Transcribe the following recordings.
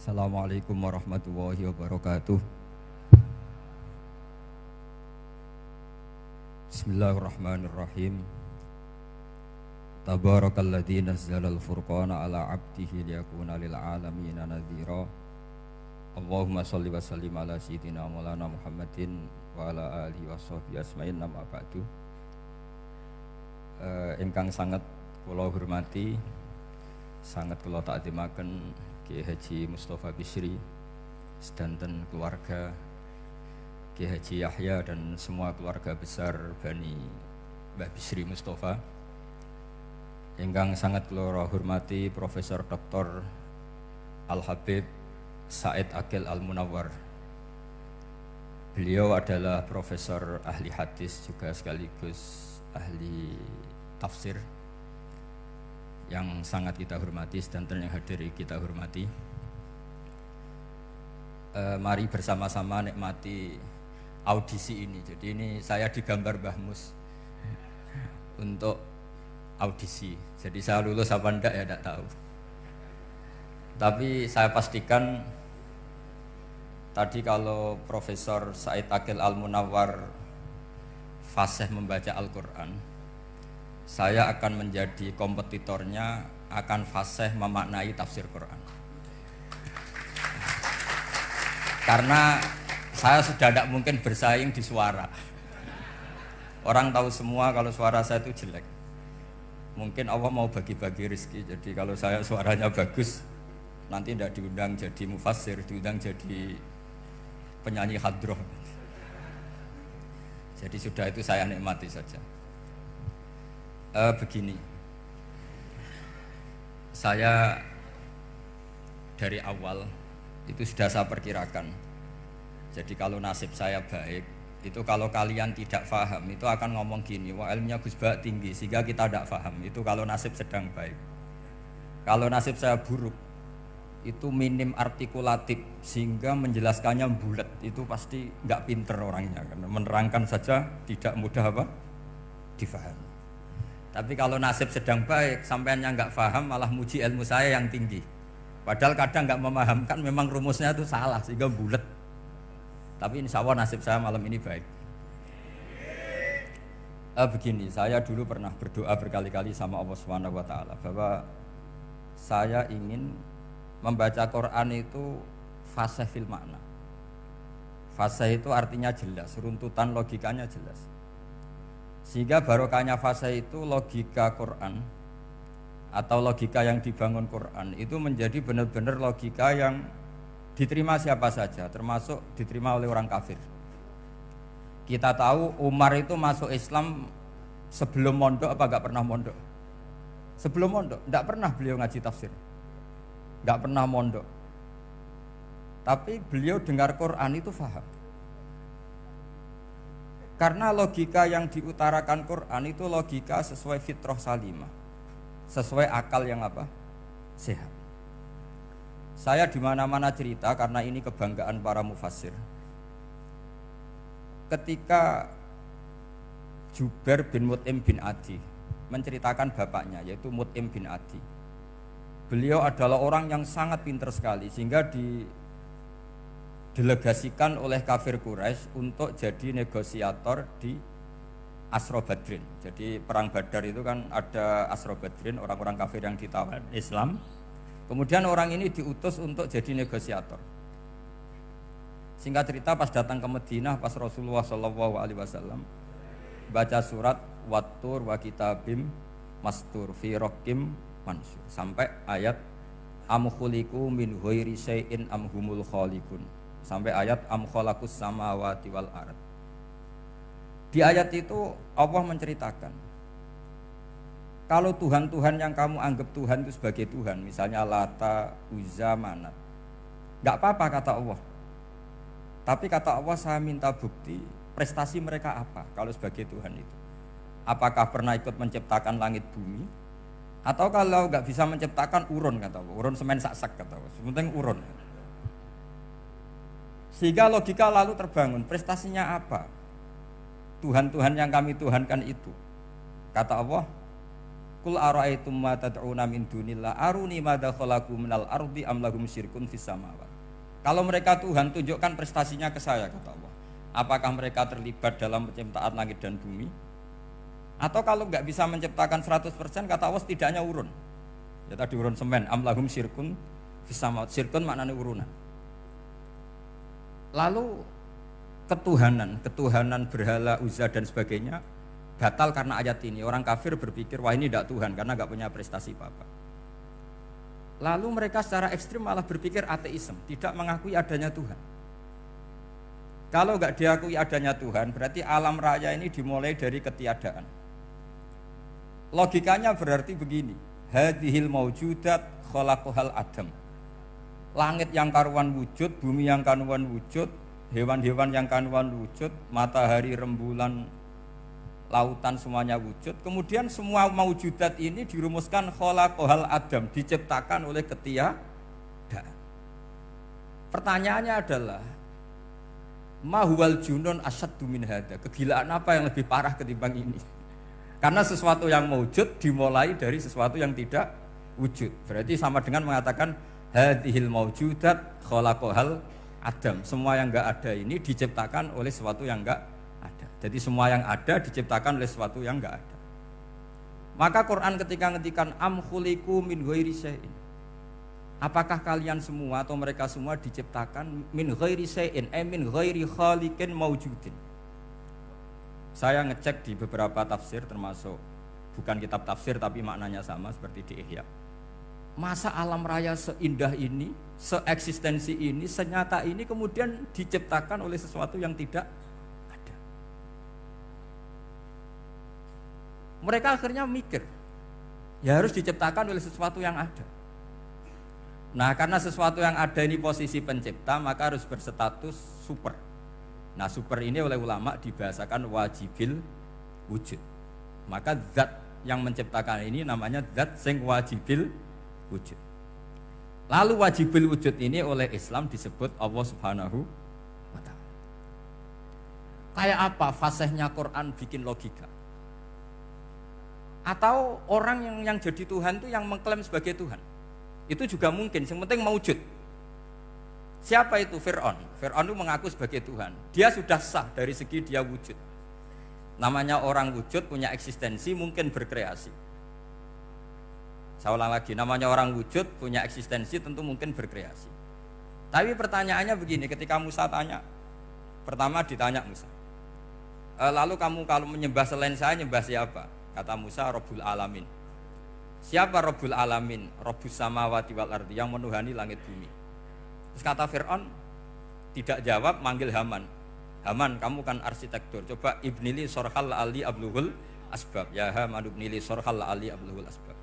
Assalamualaikum warahmatullahi wabarakatuh. Bismillahirrahmanirrahim. Tabarakalladzi nazzalal furqana ala 'abdihi liyakuna lil 'alamin nadhira. Allahumma shalli wa sallim ala sayyidina Maulana Muhammadin wa ala alihi washabbihi asma'in amma ba'du. Ingkang sangat kula hormati, sangat kula takzimaken Kiai Haji Mustafa Bisri sedanten keluarga, Kiai Haji Yahya dan semua keluarga besar Bani Mbah Bisri Mustafa. Ingkang sangat kula hormati Profesor Dr. Al Habib Said Aqil Al Munawwar. Beliau adalah profesor ahli hadis juga sekaligus ahli tafsir yang sangat kita hormati dan yang hadir kita hormati. Mari bersama-sama nikmati audisi ini. Jadi ini saya digambar Mbah Mus untuk audisi. Jadi saya lulus apa enggak ya enggak tahu. Tapi saya pastikan tadi kalau Profesor Said Aqil Al Munawwar fasih membaca Al-Quran, saya akan menjadi kompetitornya, akan fasih memaknai tafsir Quran. Karena saya sudah tidak mungkin bersaing di suara. Orang tahu semua kalau suara saya itu jelek. Mungkin Allah mau bagi-bagi rezeki. Jadi kalau saya suaranya bagus, nanti tidak diundang jadi mufassir, diundang jadi penyanyi hadroh. Jadi sudah itu saya nikmati saja. Begini, saya dari awal itu sudah saya perkirakan. Jadi kalau nasib saya baik, itu kalau kalian tidak paham itu akan ngomong gini, wah ilmunya Gus Bak tinggi sehingga kita tidak paham. Itu kalau nasib sedang baik. Kalau nasib saya buruk, itu minim artikulatif sehingga menjelaskannya bulat, itu pasti nggak pinter orangnya, karena menerangkan saja tidak mudah difahami. Tapi kalau nasib sedang baik, sampeannya nggak paham malah muji ilmu saya yang tinggi. Padahal kadang nggak memahamkan, memang rumusnya itu salah sehingga bulat. Tapi insya Allah nasib saya malam ini baik. Begini, saya dulu pernah berdoa berkali-kali sama Allah Subhanahu Wa Taala bahwa saya ingin membaca Quran itu fasih fil makna. Fasih itu artinya jelas, runtutan logikanya jelas. Sehingga barokahnya fase itu logika Quran atau logika yang dibangun Quran itu menjadi benar-benar logika yang diterima siapa saja, termasuk diterima oleh orang kafir. Kita tahu Umar itu masuk Islam sebelum mondok apa enggak pernah mondok? Sebelum mondok, enggak pernah beliau ngaji tafsir. Enggak pernah mondok. Tapi beliau dengar Quran itu faham. Karena logika yang diutarakan Quran itu logika sesuai fitrah salimah, sesuai akal yang sehat. Saya di mana-mana cerita karena ini kebanggaan para mufassir. Ketika Jubair bin Mut'im bin Adi menceritakan bapaknya yaitu Mut'im bin Adi, beliau adalah orang yang sangat pintar sekali sehingga didelegasikan oleh kafir Quraisy untuk jadi negosiator di Asra Badrin. Jadi perang Badar itu kan ada Asra Badrin, orang-orang kafir yang ditawan Islam. Kemudian orang ini diutus untuk jadi negosiator. Singkat cerita pas datang ke Madinah, pas Rasulullah SAW baca surat Wattur wa kitabim mastur fi raqim mansur sampai ayat am khuliqu min ghairi syai'in am humul khaliqun, sampai ayat am khalaqus samawati wal ard. Di ayat itu Allah menceritakan kalau Tuhan-Tuhan yang kamu anggap Tuhan itu sebagai Tuhan, misalnya Lata, Uzza, Manat, enggak apa-apa kata Allah. Tapi kata Allah, saya minta bukti prestasi mereka apa kalau sebagai Tuhan itu. Apakah pernah ikut menciptakan langit bumi? Atau kalau enggak bisa menciptakan urun kata Allah, urun semen sak-sak kata Allah, sementing urun. Sehingga logika lalu terbangun, prestasinya apa? Tuhan-Tuhan yang kami tuhankan itu. Kata Allah, Qul ara'aytum ma tad'una min dunillah aruni madza khalaqu minal ardi am lahum syirkun fis samawati. Kalau mereka Tuhan, tunjukkan prestasinya ke saya, kata Allah. Apakah mereka terlibat dalam penciptaan langit dan bumi? Atau kalau nggak bisa menciptakan 100%, kata Allah setidaknya urun. Ya tadi urun semen, am lahum syirkun fis samawati. Syirkun maknanya urunan. Lalu ketuhanan berhala, Uzza dan sebagainya batal karena ayat ini. Orang kafir berpikir, wah ini tidak Tuhan karena nggak punya prestasi apa-apa. Lalu mereka secara ekstrim malah berpikir ateisme, tidak mengakui adanya Tuhan. Kalau nggak diakui adanya Tuhan, berarti alam raya ini dimulai dari ketiadaan. Logikanya berarti begini, hadhil maujudat khalaqahal adam. Langit yang karuan wujud, bumi yang karuan wujud, hewan-hewan yang karuan wujud, matahari, rembulan, lautan semuanya wujud. Kemudian semua maujudat ini dirumuskan khalaqahal adam, diciptakan oleh ketiadaan. Pertanyaannya adalah mahwal junun asyaddu min hada. Kegilaan apa yang lebih parah ketimbang ini? Karena sesuatu yang wujud dimulai dari sesuatu yang tidak wujud. Berarti sama dengan mengatakan hadhil maujudat khalaqahal adam. Semua yang enggak ada ini diciptakan oleh sesuatu yang enggak ada. Jadi semua yang ada diciptakan oleh sesuatu yang enggak ada. Maka Quran ketika ngetikan am khuliqu min ghairi syai'in. Apakah kalian semua atau mereka semua diciptakan min ghairi syai'in, min ghairi khaliqin maujudin. Saya ngecek di beberapa tafsir termasuk bukan kitab tafsir tapi maknanya sama seperti di Ihya. Masa alam raya seindah ini, seeksistensi ini, senyata ini kemudian diciptakan oleh sesuatu yang tidak ada. Mereka akhirnya mikir, ya harus diciptakan oleh sesuatu yang ada. Nah, karena sesuatu yang ada ini posisi pencipta, maka harus berstatus super. Nah, super ini oleh ulama dibahasakan wajibil wujud. Maka zat yang menciptakan ini namanya zat sing wajibil wujud. Lalu wajibil wujud ini oleh Islam disebut Allah Subhanahu wa ta'ala. Kayak apa fasihnya Quran bikin logika? Atau orang yang jadi Tuhan itu yang mengklaim sebagai Tuhan? Itu juga mungkin, yang penting mewujud. Siapa itu? Fir'aun. Fir'aun itu mengaku sebagai Tuhan. Dia sudah sah dari segi dia wujud. Namanya orang wujud punya eksistensi, mungkin berkreasi. Saya ulang lagi, namanya orang wujud punya eksistensi, tentu mungkin berkreasi. Tapi pertanyaannya begini, ketika Musa tanya, pertama ditanya Musa, lalu kamu kalau menyembah selain saya, nyembah siapa? Kata Musa, Rabbul Alamin. Siapa Rabbul Alamin? Rabbus samawati wal ardi, yang menuhani langit bumi. Terus kata Fir'aun, tidak jawab, manggil Haman. Haman, kamu kan arsitektur, coba ibnili sorhal ali abluhul asbab. Ya Haman ibnili sorhal ali abluhul asbab.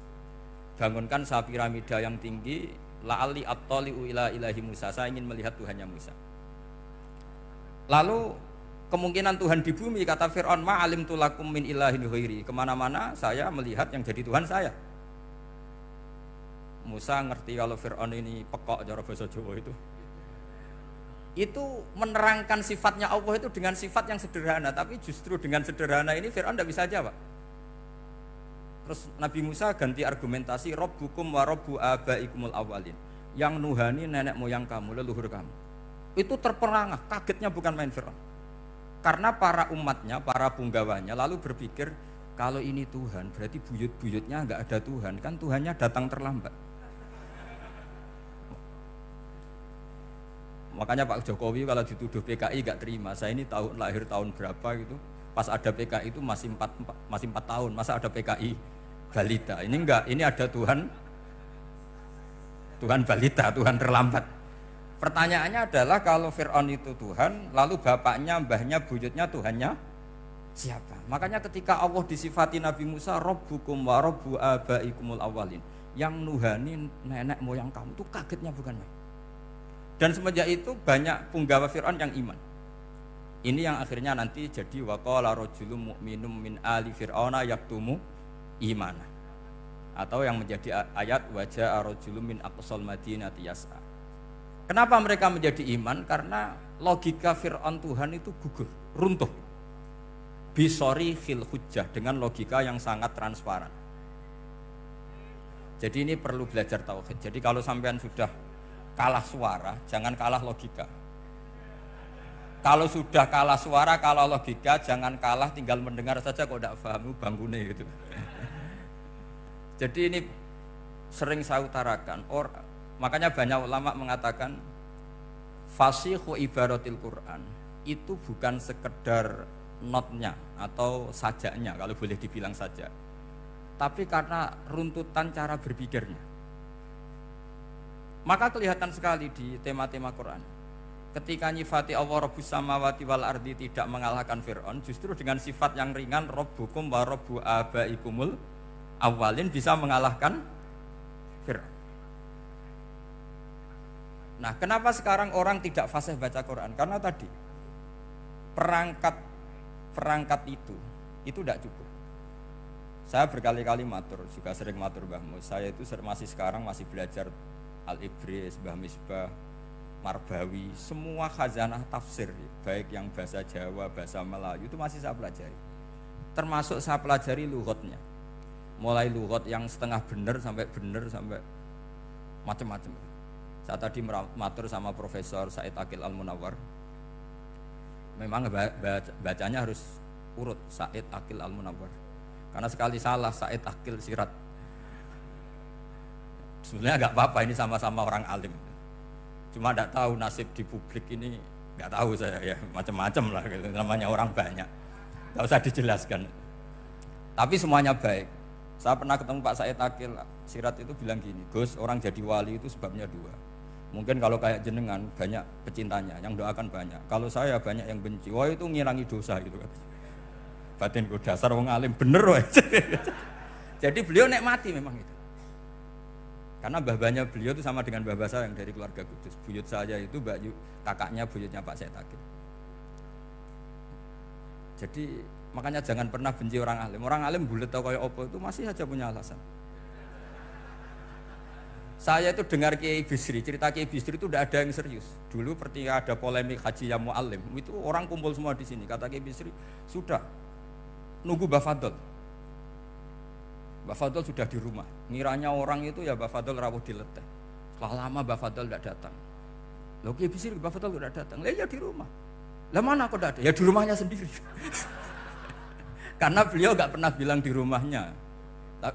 Bangunkan sah piramida yang tinggi, la'ali at-tali'u ila ilahi Musa, saya ingin melihat Tuhannya Musa. Lalu kemungkinan Tuhan di bumi, kata Fir'aun, ma'alim tulakum min ilahin ghairi. Kemana-mana saya melihat yang jadi Tuhan saya. Musa ngerti kalau Fir'aun ini pekok cara bahasa Jawa itu menerangkan sifatnya Allah itu dengan sifat yang sederhana, tapi justru dengan sederhana ini Fir'aun tidak bisa jawab. Terus Nabi Musa ganti argumentasi, Rabbukum wa Rabbu abaikumul awalin, yang nuhani nenek moyang kamu, leluhur kamu. Itu terperangah, kagetnya bukan main Fir'aun. Karena para umatnya, para punggawanya lalu berpikir, kalau ini Tuhan berarti buyut-buyutnya enggak ada Tuhan, kan Tuhannya datang terlambat. Makanya Pak Jokowi kalau dituduh PKI gak terima. Saya ini lahir tahun berapa gitu. Pas ada PKI itu masih 4 tahun. Masa ada PKI balita? Ini enggak, ini ada Tuhan balita, Tuhan terlambat. Pertanyaannya adalah kalau Fir'aun itu Tuhan, lalu bapaknya, mbahnya, buyutnya Tuhannya siapa? Makanya ketika Allah disifati Nabi Musa, Rabbukum wa Rabbu abaikumul awalin, yang nuhani nenek moyang kamu, itu kagetnya bukan main. Dan semenjak itu banyak punggawa Fir'aun yang iman. Ini yang akhirnya nanti jadi waqala rajulun mu'minum min ali fir'auna yaktumu imana. Atau yang menjadi ayat waja'a rajulun min aqsal madinati yas'a. Kenapa mereka menjadi iman? Karena logika Fir'aun Tuhan itu gugur, runtuh. Bisori khil hujjah, dengan logika yang sangat transparan. Jadi ini perlu belajar tauhid. Jadi kalau sampean sudah kalah suara, jangan kalah logika. Kalau sudah kalah suara, kalah logika, jangan kalah tinggal mendengar saja kok tidak paham bangkune gitu. Jadi ini sering saya utarakan. Makanya banyak ulama mengatakan fasihu ibaratil Quran itu bukan sekedar notnya atau sajaknya kalau boleh dibilang saja, tapi karena runtutan cara berpikirnya. Maka kelihatan sekali di tema-tema Quran. Ketika nyifati Allah Rabbus samawati wal ardi tidak mengalahkan Fir'aun, justru dengan sifat yang ringan Rabbukum wa Rabbu abaikumul awalin bisa mengalahkan Fir'aun. Nah, kenapa sekarang orang tidak fasih baca Quran? Karena tadi perangkat itu tidak cukup. Saya berkali-kali matur, juga sering matur Mbah Mus. Saya itu masih belajar Al-Ibris, Mbah Misbah, Marbawi, semua khazanah tafsir, baik yang bahasa Jawa, bahasa Melayu itu masih saya pelajari. Termasuk saya pelajari lughatnya. Mulai lughat yang setengah benar sampai macam-macam. Saya tadi matur sama Profesor Said Aqil Al-Munawwar. Memang bacanya harus urut Said Aqil Al-Munawwar. Karena sekali salah Said Aqil Sirat. Sebenarnya enggak apa-apa, ini sama-sama orang alim. Cuma enggak tahu nasib di publik ini, enggak tahu saya ya, macam-macam lah gitu. Namanya orang banyak. Enggak usah dijelaskan. Tapi semuanya baik. Saya pernah ketemu Pak Said Aqil Sirat itu bilang gini, Gus, orang jadi wali itu sebabnya dua. Mungkin kalau kayak jenengan banyak pecintanya, yang doakan banyak. Kalau saya banyak yang benci, wah itu ngilangi dosa gitu kan. Batin ku dasar wong alim bener woy. Jadi beliau nikmati memang itu. Karena mbah-mbahnya beliau itu sama dengan mbah saya yang dari keluarga Kudus. Buyut saya itu kakaknya buyutnya Pak Said Aqil. Jadi makanya jangan pernah benci orang alim. Orang alim bulet atau kayak opo itu masih saja punya alasan. Saya itu dengar Kiai Bisri, cerita Kiai Bisri itu tidak ada yang serius. Dulu ketika ada polemik haji yang mu'alim, itu orang kumpul semua di sini. Kata Kiai Bisri, sudah nunggu Mbah Fadl. Mbah Fadl sudah di rumah. Ngiranya orang itu ya Mbah Fadl rawuh dileteh. Setelah lama Mbah Fadl tidak datang. Loh Kiai Bisri, Mbah Fadl tidak datang. Lah ya di rumah. Lah mana kok tidak ada? Ya di rumahnya sendiri. Karena beliau nggak pernah bilang di rumahnya.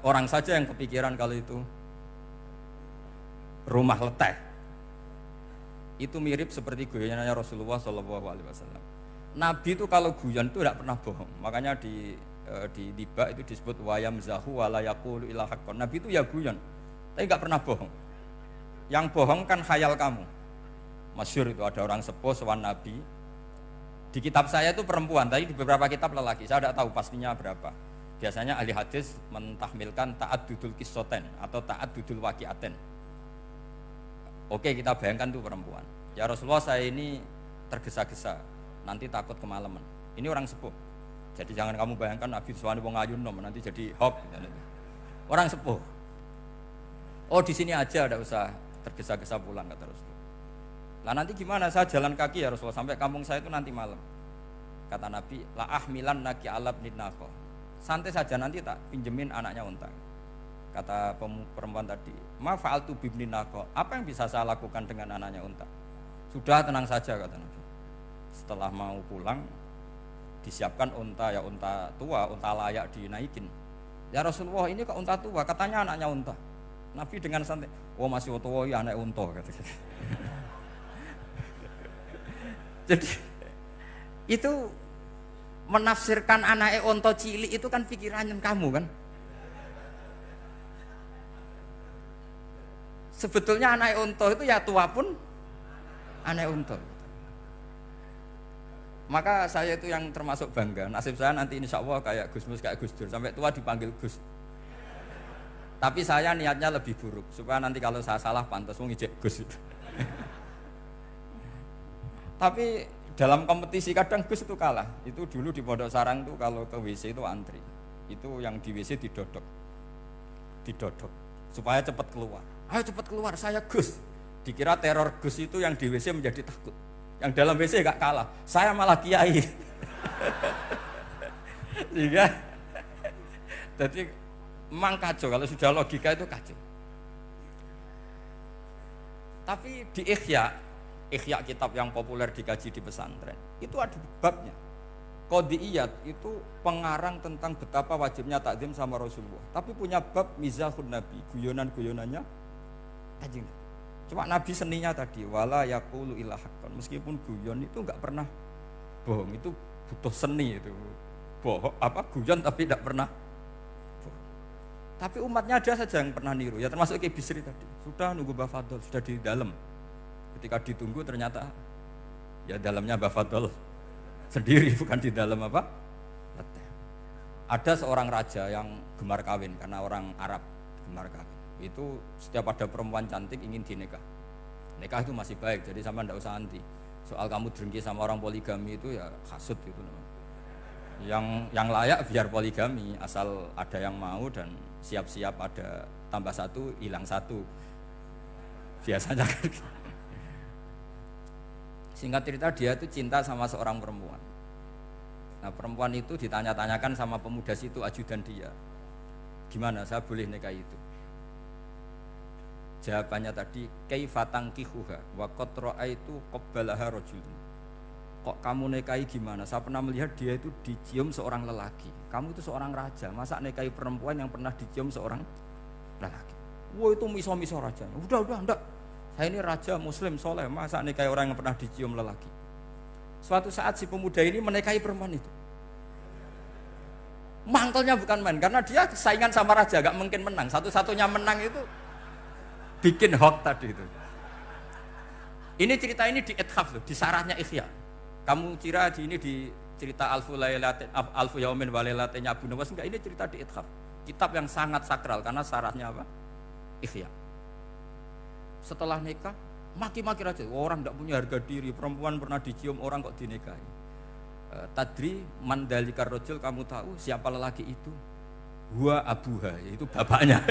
Orang saja yang kepikiran kalau itu rumah leteh. Itu mirip seperti guyonannya Rasulullah SAW. Nabi itu kalau guyon itu tidak pernah bohong. Makanya di tiba itu disebut wayam zahu walayakulu ila haqqon. Nabi itu ya guyon, tapi nggak pernah bohong. Yang bohong kan khayal kamu. Masyhur itu ada orang sepuh sowan Nabi. Di kitab saya itu perempuan, tapi di beberapa kitab lelaki. Saya tidak tahu pastinya berapa. Biasanya ahli hadis mentahmilkan ta'addudul qissaten atau ta'addudul waqi'aten. Oke, kita bayangkan itu perempuan. Ya Rasulullah, saya ini tergesa-gesa, nanti takut kemalaman. Ini orang sepuh. Jadi jangan kamu bayangkan Nabi Suwani wong ayu nom nanti jadi hoax. Orang sepuh. Oh di sini aja, tidak usah tergesa-gesa pulang kata Rasulullah. Lah nanti gimana? Saya jalan kaki ya Rasulullah sampai kampung saya itu nanti malam. Kata Nabi, la ahmilan naki alab nidnako. Santai saja nanti tak pinjemin anaknya unta. Kata perempuan tadi, ma fa'altu bibninako. Apa yang bisa saya lakukan dengan anaknya unta? Sudah tenang saja kata Nabi. Setelah mau pulang, disiapkan unta, ya unta tua, unta layak dinaikin. Ya Rasulullah ini kok unta tua? Katanya anaknya unta. Nabi dengan santai, oh masih tua ya anak unta kata. Jadi itu menafsirkan anaknya unta cilik itu kan pikirannya kamu kan. Sebetulnya anak unta itu ya tua pun anak unta. Maka saya itu yang termasuk bangga. Nasib saya nanti insya Allah kayak Gus Mus, kayak Gus Dur. Sampai tua dipanggil Gus. Tapi saya niatnya lebih buruk. Supaya nanti kalau saya salah pantas ngijek Gus. Tapi dalam kompetisi kadang Gus itu kalah. Itu dulu di Pondok Sarang tuh kalau ke WC itu antri. Itu yang di WC didodok. Supaya cepat keluar. Ayo cepat keluar, saya Gus. Dikira teror Gus itu yang di WC menjadi takut. Yang dalam WC gak kalah, saya malah kiai. Sehingga jadi memang kacau, kalau sudah logika itu kacau. Tapi di Ihya kitab yang populer dikaji di pesantren, itu ada babnya. Qadiyat itu pengarang tentang betapa wajibnya takzim sama Rasulullah. Tapi punya bab mizahun Nabi, guyonan-guyonannya Kanjeng. Cuma Nabi seninya tadi wala yaqulu illa haqqan. Meskipun guyon itu enggak pernah bohong, itu butuh seni itu. Bohong apa guyon tapi tidak pernah bohong. Tapi umatnya ada saja yang pernah niru, ya termasuk Ki Bisri tadi. Sudah nunggu Mbah Fadl, sudah di dalam. Ketika ditunggu ternyata ya dalamnya Mbah Fadl sendiri, bukan di dalam apa? Leteh. Ada seorang raja yang gemar kawin karena orang Arab gemar kawin. Itu setiap ada perempuan cantik ingin dinikah. Nikah itu masih baik, jadi sama ndak usah anti. Soal kamu dengki sama orang poligami itu ya hasut itu namanya. Yang layak biar poligami asal ada yang mau dan siap-siap ada tambah satu hilang satu. Biasanya kan. Singkat cerita dia itu cinta sama seorang perempuan. Nah perempuan itu ditanya-tanyakan sama pemuda situ ajudan dia. Gimana saya boleh nikah itu? Jawabannya tadi kaifa tankihuha wa qad ra'aitu qabbalaha rajulun. Kok kamu nikahi gimana? Saya pernah melihat dia itu dicium seorang lelaki. Kamu itu seorang raja, masa nikahi perempuan yang pernah dicium seorang lelaki? Wah itu miso-miso raja. Udah enggak. Saya ini raja muslim soleh, masa nikahi orang yang pernah dicium lelaki? Suatu saat si pemuda ini menikahi perempuan itu. Mangkelnya bukan main, karena dia saingan sama raja, gak mungkin menang. Satu-satunya menang itu bikin hoax tadi itu. Ini cerita ini di Ithaf loh, di sarahnya Ihya. Kamu kira di cerita Alfu Yaumin wa Lailatinnya Abu Nawas, enggak, ini cerita di Ithaf. Kitab yang sangat sakral karena sarahnya apa? Ihya. Setelah nikah, maki-maki raja. Orang tidak punya harga diri, perempuan pernah dicium orang kok dinikahi. Tadri mandalikar rojul, kamu tahu siapa lelaki itu? Huwa abuha, itu bapaknya.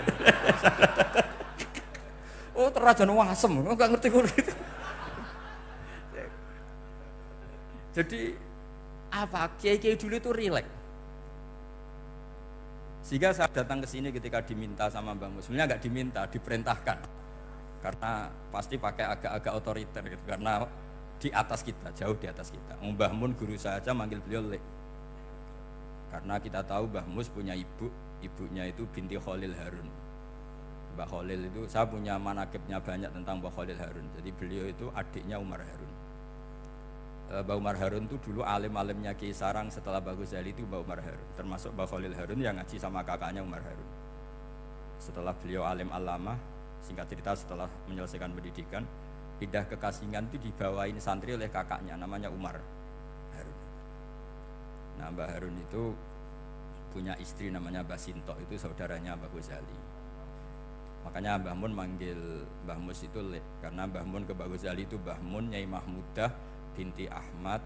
Oh terrajan wasem, enggak ngerti gitu. Jadi apa? Kiai-kiai dulu itu rileks. Sehingga saya datang ke sini ketika diminta sama Mbah Mus. Sebenarnya enggak diminta, diperintahkan. Karena pasti pakai agak-agak otoriter gitu. Karena di atas kita, jauh di atas kita. Mbah Mun guru saya aja manggil beliau Lek. Karena kita tahu Mbah Mus punya ibu, ibunya itu binti Khalil Harun. Mbah Khalil itu, saya punya manakibnya banyak tentang Mbah Khalil Harun. Jadi beliau itu adiknya Umar Harun. Mbah Umar Harun itu dulu alim-alimnya Kiai Sarang, setelah Mbah Ghazali itu Mbah Umar Harun. Termasuk Mbah Khalil Harun yang ngaji sama kakaknya Umar Harun. Setelah beliau alim alama, singkat cerita setelah menyelesaikan pendidikan, pindah ke Kasingan itu dibawain santri oleh kakaknya namanya Umar Harun. Nah Mbah Harun itu punya istri namanya Mbah Sinto, itu saudaranya Mbah Ghazali. Makanya Mbah Mun manggil Mbah Mus itu Lek, karena Mbah Mun ke Mbah Ghazali itu Mbah Mun Nyai Mahmudah binti Ahmad.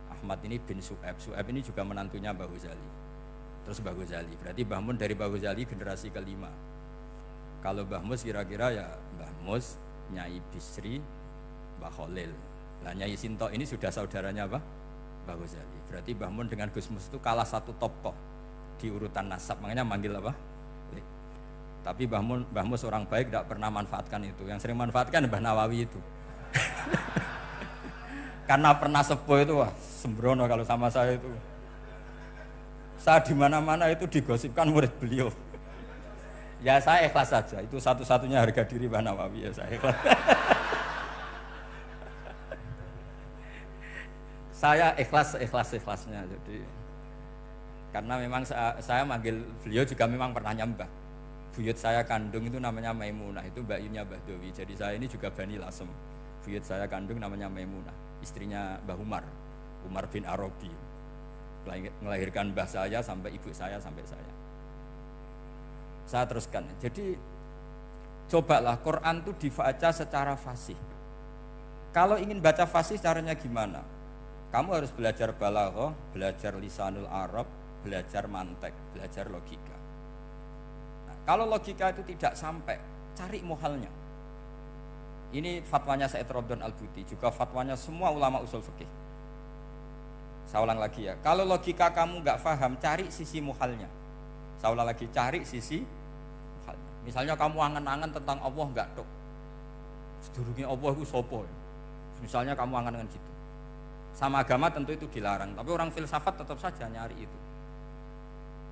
Ahmad ini bin Su'aib. Su'aib ini juga menantunya Mbah Ghazali. Terus Mbah Ghazali, berarti Mbah Mun dari Mbah Ghazali generasi kelima. Kalau Mbah Mus kira-kira ya Mbah Mus, Nyai Bisri, Mbah Khalil. Nah Nyai Sinto ini sudah saudaranya apa? Mbah Ghazali. Berarti Mbah Mun dengan Gus Mus itu kalah satu tokoh di urutan nasab, makanya manggil apa? Lek. Tapi Mbah Mus orang baik, tidak pernah manfaatkan itu. Yang sering manfaatkan Mbah Nawawi itu. Karena pernah sepuh itu, wah sembrono kalau sama saya itu. Saya di mana-mana itu digosipkan murid beliau. Ya saya ikhlas saja, itu satu-satunya harga diri Mbah Nawawi, ya saya ikhlas. Saya ikhlasnya, jadi karena memang saya manggil beliau juga memang pernah nyembah. Buyut saya kandung itu namanya Maimunah, itu mbaknya Mbah Dowi. Jadi saya ini juga Bani Lasem. Buyut saya kandung namanya Maimunah, istrinya Mbah Umar bin Arabi. Melahirkan mbah saya sampai ibu saya sampai saya. Saya teruskan. Jadi cobalah Quran itu dibaca secara fasih. Kalau ingin baca fasih caranya gimana? Kamu harus belajar balaghah, belajar lisanul Arab, belajar mantek, belajar logika. Nah, kalau logika itu tidak sampai, cari muhalnya. Ini fatwanya Said Robdon Al-Buti, juga fatwanya semua ulama usul fikih. Saya ulang lagi ya, kalau logika kamu nggak paham, cari sisi muhalnya. Saya ulang lagi, cari sisi muhalnya. Misalnya kamu angan-angan tentang Allah nggak tok. Sedurunge Allah iku sapa? Misalnya kamu angan-angan gitu. Sama agama tentu itu dilarang, tapi orang filsafat tetap saja nyari itu.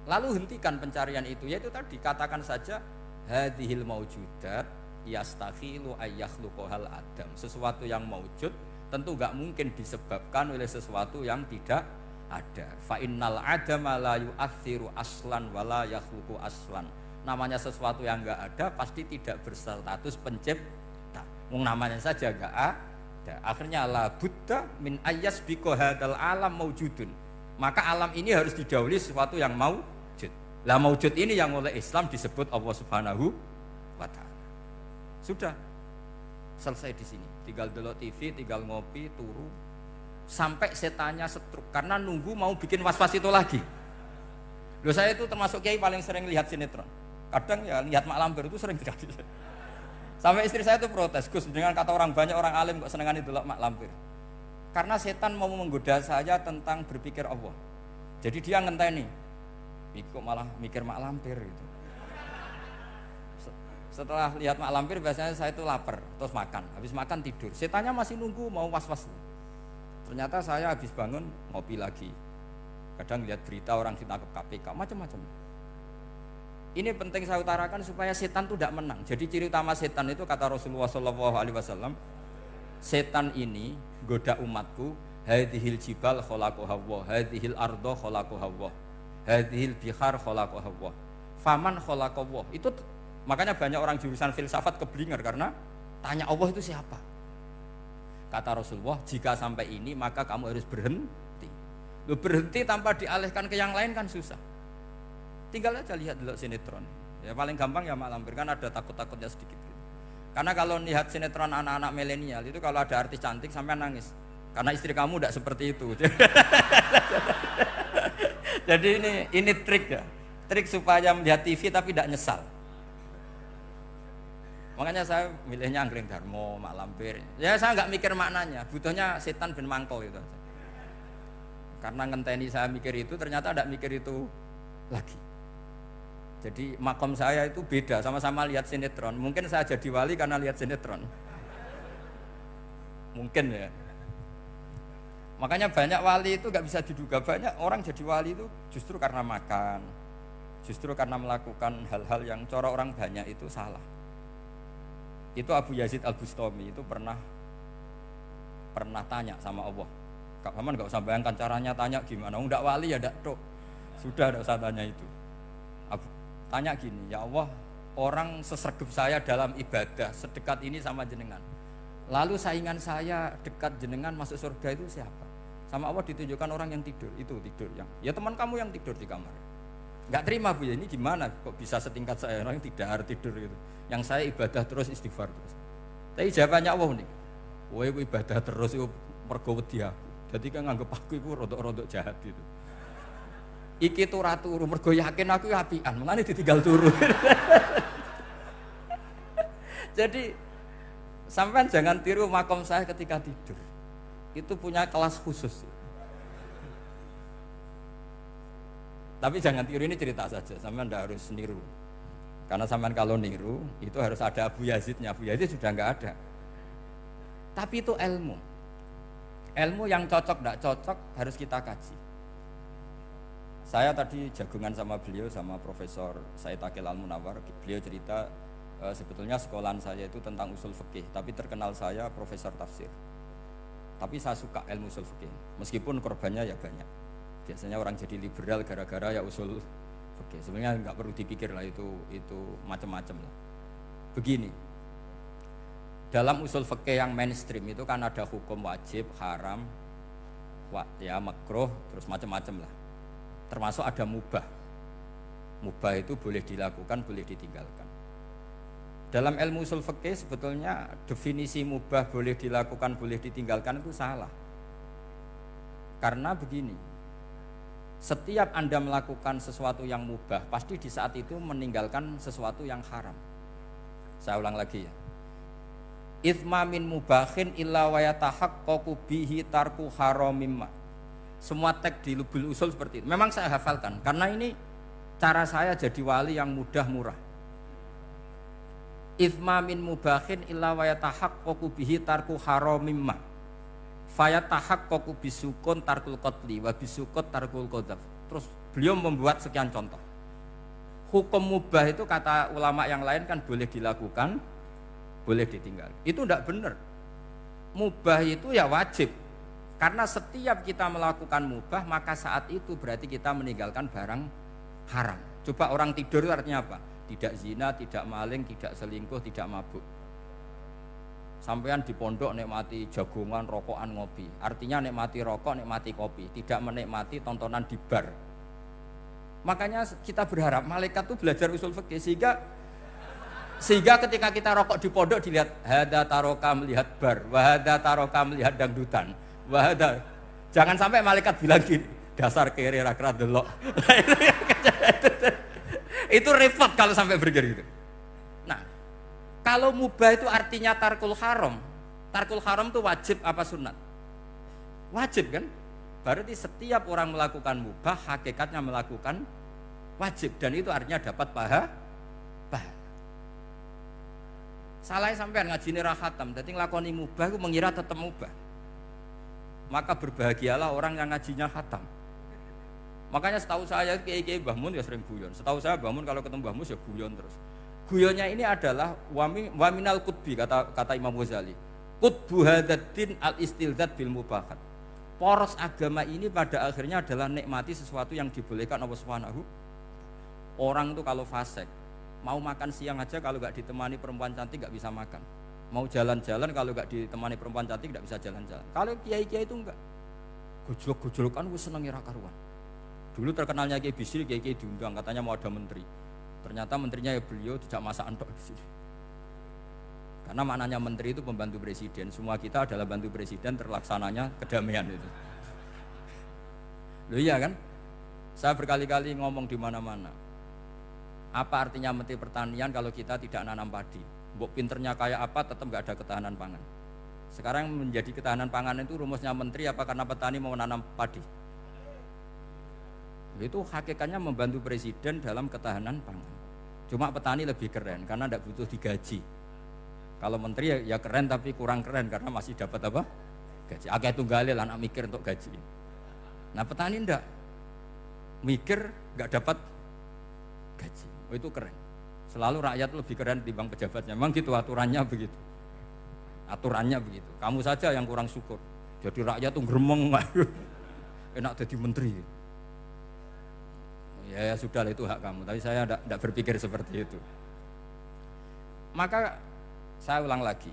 Lalu hentikan pencarian itu, yaitu tadi katakan saja hadhil maujudat yastakhilu ayyakhluqahal adam. Sesuatu yang maujud tentu enggak mungkin disebabkan oleh sesuatu yang tidak ada. Fa innal adama la yu'athiru aslan wala yakhluqu aslan. Namanya sesuatu yang enggak ada pasti tidak berstatus pencipta. Namanya saja enggak ada. Akhirnya la buddha min ayyasbiqo hadzal alam maujudun. Maka alam ini harus didahului sesuatu yang maujud. Lah maujud ini yang oleh Islam disebut Allah Subhanahu wa taala. Sudah selesai di sini. Tinggal delok TV, tinggal ngopi, turu sampai setannya setruk karena nunggu mau bikin was-was itu lagi. Loh, saya itu termasuk kiai paling sering lihat sinetron. Kadang ya lihat Mak Lampir itu sering sekali. Sampai istri saya itu protes, Gus, dengan kata orang banyak orang alim kok senengani delok Mak Lampir. Karena setan mau menggoda saya tentang berpikir Allah. Jadi dia ngenteni. Kok malah mikir Mak Lampir gitu. Setelah lihat Mak Lampir biasanya saya itu lapar, terus makan. Habis makan tidur. Setannya masih nunggu mau was-was. Ternyata saya habis bangun ngopi lagi. Kadang lihat berita orang ditangkap KPK, macam-macam. Ini penting saya utarakan supaya setan itu tidak menang. Jadi ciri utama setan itu kata Rasulullah SAW, setan ini goda umatku, hadhil jibal khalaqaha Allah, hadhil ardo khalaqaha Allah, hadhil bihar khalaqaha Allah, faman khalaqaha Allah. Itu makanya banyak orang jurusan filsafat keblinger karena tanya Allah itu siapa. Kata Rasulullah, jika sampai ini maka kamu harus berhenti. Lu berhenti tanpa dialihkan ke yang lain kan susah. Tinggal aja lihat dulu sinetron. Ya paling gampang ya Mak Lampir, kan ada takut-takutnya sedikit gitu. Karena kalau lihat sinetron anak-anak milenial itu kalau ada artis cantik sampai nangis. Karena istri kamu tidak seperti itu. Jadi ini trik ya. Trik supaya melihat TV tapi tidak nyesal. Makanya saya milihnya Anggreng Darmo, Mak Lampir. Ya saya nggak mikir maknanya, butuhnya setan ben mangkol itu. Karena ngenteni saya mikir itu ternyata tidak mikir itu lagi. Jadi makom saya itu beda, sama-sama lihat sinetron. Mungkin saya jadi wali karena lihat sinetron. Mungkin ya. Makanya banyak wali itu nggak bisa diduga. Banyak orang jadi wali itu justru karena makan, justru karena melakukan hal-hal yang cara orang banyak itu salah. Itu Abu Yazid Al-Bustami itu pernah tanya sama Allah. Kak Haman nggak usah bayangkan caranya, tanya gimana. Enggak wali ya enggak tok. Sudah enggak usah tanya itu. Tanya gini, ya Allah, orang sesregep saya dalam ibadah sedekat ini sama jenengan. Lalu saingan saya dekat jenengan masuk surga itu siapa? Sama Allah ditunjukkan orang yang tidur, itu tidur yang. Ya teman kamu yang tidur di kamar. Enggak terima Bu ya, ini gimana kok bisa setingkat saya orang yang tidak tidur gitu. Yang saya ibadah terus istighfar terus. Tapi jawabannya Allah nih. Kowe ibadah terus itu mergo wedi aku. Jadi kan nganggep aku iku rodok-rodok jahat gitu. Iki tuh ratu mergo yakin aku apian, mengane ditinggal turu. Jadi sampean jangan tiru makom saya ketika tidur. Itu punya kelas khusus. Tapi jangan tiru, ini cerita saja, sampean ndak harus niru. Karena sampean kalau niru itu harus ada Abu Yazidnya. Abu Yazid sudah enggak ada. Tapi itu ilmu. Ilmu yang cocok ndak cocok harus kita kaji. Saya tadi jagungan sama beliau, sama Profesor Said Akil Al-Munawar. Beliau cerita sebetulnya sekolahan saya itu tentang usul fikih, tapi terkenal saya profesor tafsir. Tapi saya suka ilmu usul fikih, meskipun korbannya ya banyak. Biasanya orang jadi liberal gara-gara ya usul fikih. Sebenarnya nggak perlu dipikir lah, itu macam-macam lah. Begini, dalam usul fikih yang mainstream itu kan ada hukum wajib, haram, ya makruh, terus macam-macam lah. Termasuk ada mubah. Mubah itu boleh dilakukan, boleh ditinggalkan. Dalam ilmu usul fikih sebetulnya definisi mubah boleh dilakukan, boleh ditinggalkan itu salah. Karena begini, setiap Anda melakukan sesuatu yang mubah, pasti di saat itu meninggalkan sesuatu yang haram. Saya ulang lagi ya. Itsma min mubahin illa wa yatahaqqaqu bihi tarku haramimma. Semua teks di Lubul Usul seperti itu. Memang saya hafalkan karena ini cara saya jadi wali yang mudah murah. Itsma min mubahin illa wa yatahaqqaqu bihi tarku haramimma. Fayatahaqqaqu bisukun tarkul qatli wa bisukut tarkul qadzaf. Terus beliau membuat sekian contoh. Hukum mubah itu kata ulama yang lain kan boleh dilakukan, boleh ditinggal. Itu tidak benar. Mubah itu ya wajib. Karena setiap kita melakukan mubah maka saat itu berarti kita meninggalkan barang haram. Coba orang tidur itu artinya apa? Tidak zina, tidak maling, tidak selingkuh, tidak mabuk. Sampean di pondok nikmati jagongan, rokokan, ngopi. Artinya nikmati rokok, nikmati kopi, tidak menikmati tontonan di bar. Makanya kita berharap malaikat itu belajar usul fikih sehingga ketika kita rokok di pondok dilihat hada taroka melihat bar, wahada taroka melihat dangdutan, wahada. Jangan sampai malaikat bilang gini, dasar kere rakra delok. Itu repot kalau sampai berpikir gitu. Nah, kalau mubah itu artinya tarkul haram. Tarkul haram itu wajib apa sunat? Wajib kan? Berarti setiap orang melakukan mubah hakikatnya melakukan wajib dan itu artinya dapat pahala. Salah sampean ngajine ra khatam, dadi nglakoni mubah iku mengira tetep mubah. Maka berbahagialah orang yang ngajinya khatam. Makanya setahu saya kiai-kiai Mbah Mun ya sering guyon. Setahu saya Mbah Mun kalau ketemu Mbah Mus ya guyon terus. Guyonnya ini adalah waminal qutbi kata Imam Ghazali. Qutbu hadaddin al-istilzat bil mubahat. Poros agama ini pada akhirnya adalah nikmati sesuatu yang dibolehkan Allah Subhanahu. Orang itu kalau fasik, mau makan siang aja kalau nggak ditemani perempuan cantik nggak bisa makan. Mau jalan-jalan kalau nggak ditemani perempuan cantik nggak bisa jalan-jalan. Kalau kiai-kiai itu enggak. Gojlok-gojlokan wis seneng ira karuan. Dulu terkenalnya Kiai Bisri, Kiai diundang katanya mau ada menteri. Ternyata menterinya ya beliau tidak masakan tok di sini. Karena maknanya menteri itu pembantu presiden. Semua kita adalah bantu presiden terlaksananya kedamaian itu. Loh iya kan? Saya berkali-kali ngomong di mana-mana. Apa artinya menteri pertanian kalau kita tidak nanam padi? Mbok pinternya kayak apa tetap nggak ada ketahanan pangan. Sekarang menjadi ketahanan pangan itu rumusnya menteri apa karena petani mau nanam padi? Itu hakikatnya membantu presiden dalam ketahanan pangan. Cuma petani lebih keren karena tidak butuh digaji. Kalau menteri ya keren tapi kurang keren karena masih dapat apa? Gaji. Agak tunggalil anak mikir untuk gaji. Nah petani enggak mikir nggak dapat gaji. Oh, itu keren. Selalu rakyat lebih keren dibanding pejabatnya. Memang gitu aturannya begitu. Aturannya begitu. Kamu saja yang kurang syukur. Jadi rakyat tuh gremeng enak jadi menteri. Ya sudah itu hak kamu, tapi saya tidak berpikir seperti itu. Maka saya ulang lagi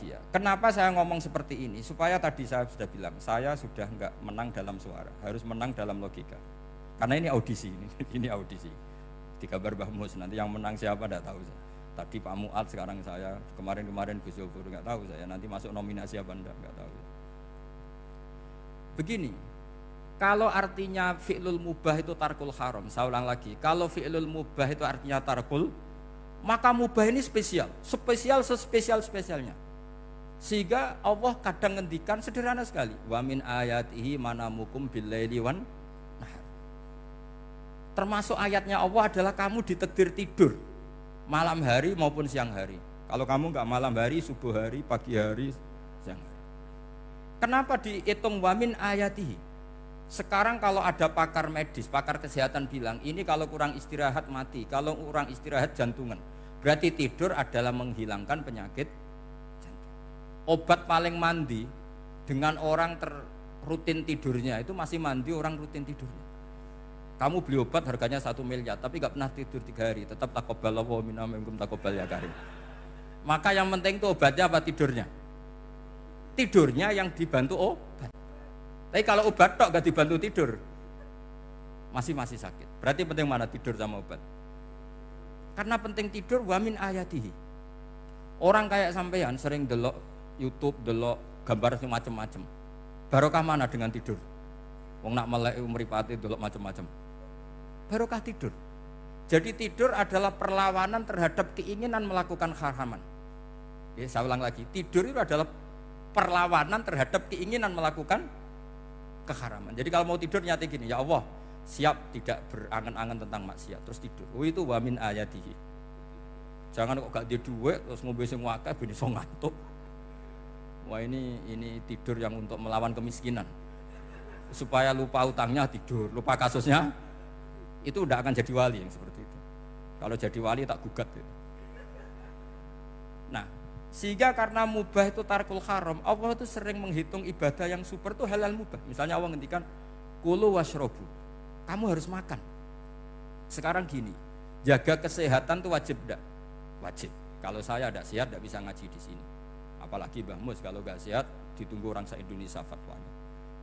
ya. Kenapa saya ngomong seperti ini? Supaya tadi saya sudah bilang, saya sudah enggak menang dalam suara, harus menang dalam logika. Karena ini audisi, ini audisi. Di kabar Mbah Mus, nanti yang menang siapa tidak tahu saya. Tadi Pak Mu'ad, sekarang saya, kemarin Gus Yofur enggak tahu saya. Nanti masuk nominasi apa enggak tahu. Begini. Kalau artinya fi'lul mubah itu tarkul haram, saya ulang lagi. Kalau fi'lul mubah itu artinya tarkul, maka mubah ini spesial sespesialnya. Sehingga Allah kadang ngendikan sederhana sekali. Wa min ayatihi manamukum billaili wan nahar. Termasuk ayatnya Allah adalah kamu ditakdir tidur malam hari maupun siang hari. Kalau kamu enggak malam hari, subuh hari, pagi hari, siang hari. Kenapa dihitung wa min ayatihi? Sekarang kalau ada pakar medis, pakar kesehatan bilang ini kalau kurang istirahat mati, kalau kurang istirahat jantungan. Berarti tidur adalah menghilangkan penyakit jantung. Obat paling mandi dengan orang rutin tidurnya itu masih mandi orang rutin tidurnya. Kamu beli obat harganya 1 miliar tapi gak pernah tidur 3 hari, tetap taqabbalallahu minna minkum taqabbal ya karim. Maka yang penting itu obatnya apa tidurnya? Tidurnya yang dibantu obat. Tapi kalau obat tok gak dibantu tidur masih sakit. Berarti penting mana tidur sama obat? Karena penting tidur wa min ayatihi. Orang kayak sampean sering delok YouTube, delok gambar macam-macam. Barokah mana dengan tidur? Wong nak melek mripate delok macam-macam. Barokah tidur. Jadi tidur adalah perlawanan terhadap keinginan melakukan haraman. Ya, saya ulang lagi, tidur itu adalah perlawanan terhadap keinginan melakukan keharaman. Jadi kalau mau tidur nyati gini, ya Allah, siap tidak berangan-angan tentang maksiat, terus tidur. Oh itu wa min ayatihi. Jangan kok gak di duit terus ngombe sing akeh ben iso ngantuk. Wah ini tidur yang untuk melawan kemiskinan. Supaya lupa utangnya tidur, lupa kasusnya, itu udah akan jadi wali yang seperti itu. Kalau jadi wali tak gugat gitu. Nah, sehingga karena mubah itu tarkul haram, Allah itu sering menghitung ibadah yang super itu halal mubah. Misalnya Allah ngendikan kulu washrobu, kamu harus makan. Sekarang gini, jaga kesehatan itu wajib enggak? Wajib. Kalau saya tidak sehat tidak bisa ngaji di sini. Apalagi Mbah Mus kalau nggak sehat ditunggu orang se-Indonesia fatwanya.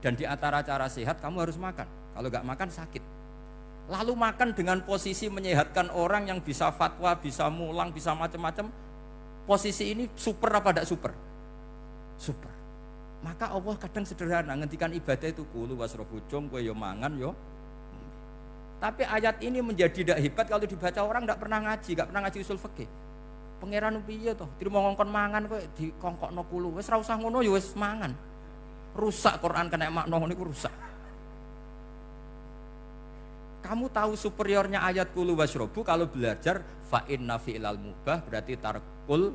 Dan di antara cara sehat kamu harus makan. Kalau nggak makan sakit. Lalu makan dengan posisi menyehatkan orang yang bisa fatwa, bisa mulang, bisa macam-macam. Posisi ini super apa tidak super? Super. Maka Allah kadang sederhana ngendikan ibadah itu kulu wasrobu jom kowe yo mangan yo. Tapi ayat ini menjadi tidak hebat kalau dibaca orang tidak pernah ngaji usul fikih. Pangeran piye to? Trimo ngongkon mangan kowe dikongkokno kulu. Wis ora usah ngono ya wis mangan. Rusak Quran kena makna ngono iku rusak. Kamu tahu superiornya ayat kulu wasrobu kalau belajar fa inna fi'lal mubah berarti tarkul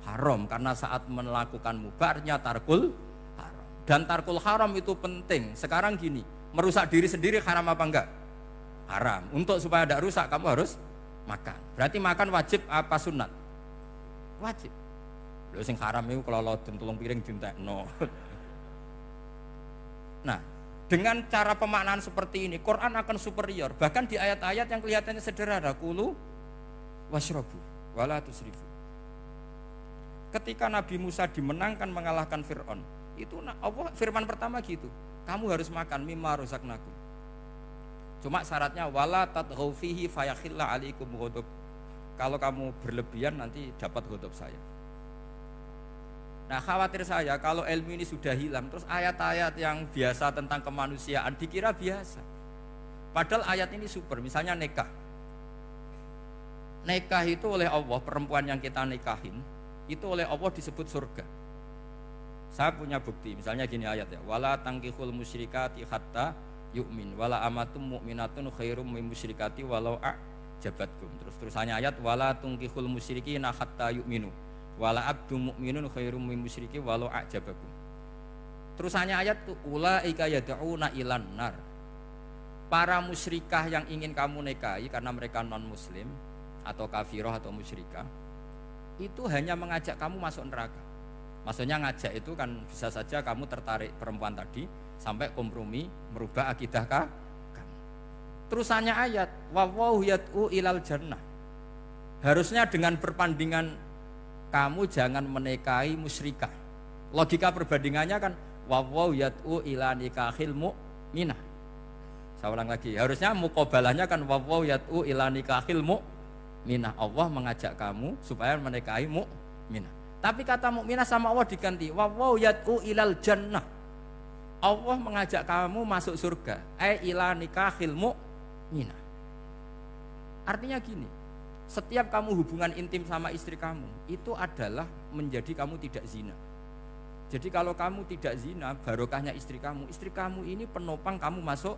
haram karena saat melakukan mubah artinya tarkul haram. Dan tarkul haram itu penting. Sekarang gini, merusak diri sendiri haram apa enggak? Haram. Untuk supaya tidak rusak kamu harus makan. Berarti makan wajib apa sunat? Wajib. Lho sing haram itu kalau tulung piring dintekno. Nah, dengan cara pemaknaan seperti ini Quran akan superior. Bahkan di ayat-ayat yang kelihatannya sederhana, kulu washrobu wala tusrifu. Ketika Nabi Musa dimenangkan mengalahkan Fir'aun, itu Allah firman pertama gitu, kamu harus makan mimma razaqnakum. Cuma syaratnya wala tadghaw fihi fayakhilla alaikum ghadab. Kalau kamu berlebihan nanti dapat ghadab saya. Nah, khawatir saya kalau ilmu ini sudah hilang terus ayat-ayat yang biasa tentang kemanusiaan dikira biasa. Padahal ayat ini super, misalnya nikah. Nikah itu oleh Allah, perempuan yang kita nikahin itu oleh Allah disebut surga. Saya punya bukti, misalnya gini ayat ya, wala tangkihul musyrikati hatta yu'min wala amatum mu'minatun khairum min musyrikati walau a'jabatkum. Terusannya ayat wala tungkihul musyrikina hatta yu'minu wala abdu mu'minun khairum min musyriki walau a'jabakum. Terusannya ayat ulaika yad'una ilan nar. Para musyrikah yang ingin kamu nikahi karena mereka non muslim atau kafirah atau musyrikah itu hanya mengajak kamu masuk neraka. Maksudnya ngajak itu kan bisa saja kamu tertarik perempuan tadi sampai kompromi merubah akidah kamu. Terusannya ayat wawahu yad'u ilal jannah. Harusnya dengan perbandingan kamu jangan menikahi musyrikah. Logika perbandingannya kan wawahu yad'u ila nikahil mu'minah. Saya ulang lagi, harusnya muqabalahnya kan wawahu yad'u ila nikahil mu'minah. Allah mengajak kamu supaya menikahi mu'minah. Tapi kata mukminah sama Allah diganti wawahu yad'u ilal jannah. Allah mengajak kamu masuk surga. Ila nikahil mu'minah. Artinya gini, setiap kamu hubungan intim sama istri kamu itu adalah menjadi kamu tidak zina. Jadi kalau kamu tidak zina, barokahnya istri kamu ini penopang kamu masuk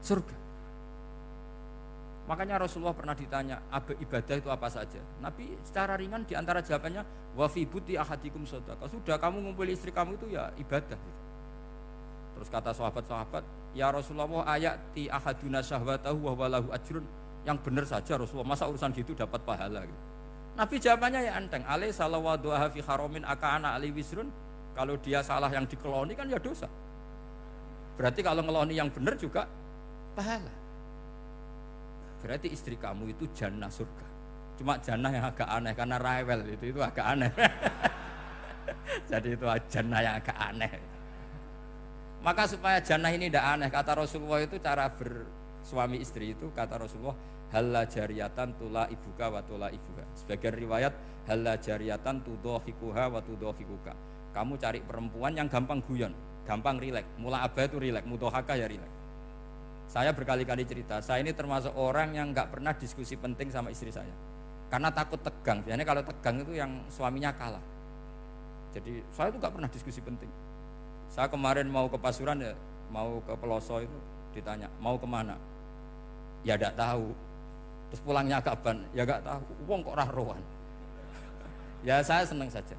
surga. Makanya Rasulullah pernah ditanya ibadah itu apa saja. Nabi secara ringan diantara jawabannya wa fi buti ahadikum shadaqah. Sudah kamu ngumpuli istri kamu itu ya ibadah. Terus kata sahabat-sahabat, ya Rasulullah ayati ahaduna syahwatahu wa walahu ajrun. Yang benar saja Rasulullah, masa urusan gitu dapat pahala gitu. Nabi jawabannya ya enteng, alai salawaduha fi haramin aka'ana ali wisrun. Kalau dia salah yang dikeloni kan ya dosa. Berarti kalau ngeloni yang benar juga pahala. Berarti istri kamu itu jannah surga. Cuma jannah yang agak aneh karena rewel itu agak aneh. Jadi itu jannah yang agak aneh. Maka supaya jannah ini tidak aneh, kata Rasulullah itu cara bersuami istri itu kata Rasulullah halla jariyatan tula ibuka wa tula ibuka. Sebagian riwayat halla jariyatan tudhahikuha wa tudhahikuka. Kamu cari perempuan yang gampang guyon, gampang rileks. Mula abah itu rileks, mudhahaka ya rileks. Saya berkali-kali cerita, saya ini termasuk orang yang nggak pernah diskusi penting sama istri saya. Karena takut tegang. Biasanya kalau tegang itu yang suaminya kalah. Jadi saya itu nggak pernah diskusi penting. Saya kemarin mau ke Pasuruan ya, mau ke Peloso itu ditanya mau kemana? Ya tidak tahu. Terus pulangnya kapan? Ya enggak tahu. Wong kok rohan. Ya saya senang saja.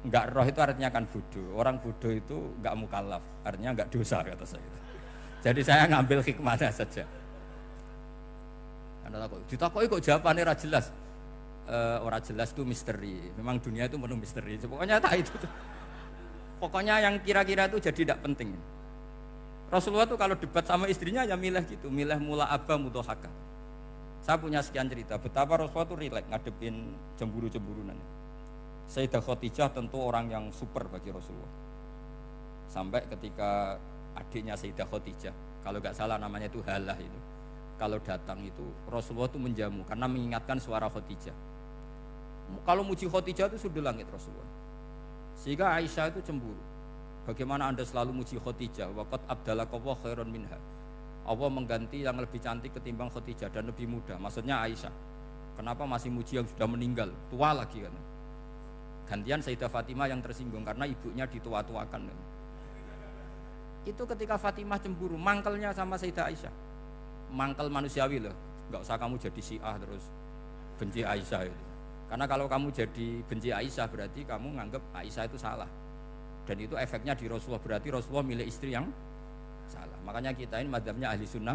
Enggak roh itu artinya kan bodoh. Orang bodoh itu enggak mukallaf, artinya enggak dosa kata saya. Jadi saya ngambil hikmahnya saja. Anda takut, ditakoki kok jawabannya ora jelas. Ora jelas itu misteri. Memang dunia itu penuh misteri. Pokoknya tak itu. Pokoknya yang kira-kira itu jadi tidak penting. Rasulullah tuh kalau debat sama istrinya ya milih gitu, milih mula abba mudhahaka. Saya punya sekian cerita betapa Rasulullah tuh rileks ngadepin cemburu-cemburunan. Sayyidah Khadijah tentu orang yang super bagi Rasulullah. Sampai ketika adiknya Sayyidah Khadijah, kalau nggak salah namanya itu Halah itu, kalau datang itu Rasulullah itu menjamu karena mengingatkan suara Khadijah. Kalau muji Khadijah itu sudah langit Rasulullah. Sehingga Aisyah itu cemburu. Bagaimana Anda selalu muji Khadijah? Waqad abdalakallahu khairan minha. Allah mengganti yang lebih cantik ketimbang Khadijah dan lebih muda. Maksudnya Aisyah. Kenapa masih muji yang sudah meninggal? Tua lagi kan. Gantian Sayyidah Fatimah yang tersinggung karena ibunya ditua-tuakan. Itu ketika Fatimah cemburu, mangkelnya sama Sayyidah Aisyah. Mangkel manusiawi loh. Enggak usah kamu jadi Syiah terus benci Aisyah itu. Karena kalau kamu jadi benci Aisyah berarti kamu nganggap Aisyah itu salah. Dan itu efeknya di Rasulullah, berarti Rasulullah milih istri yang salah. Makanya kita ini madzhabnya ahli sunnah.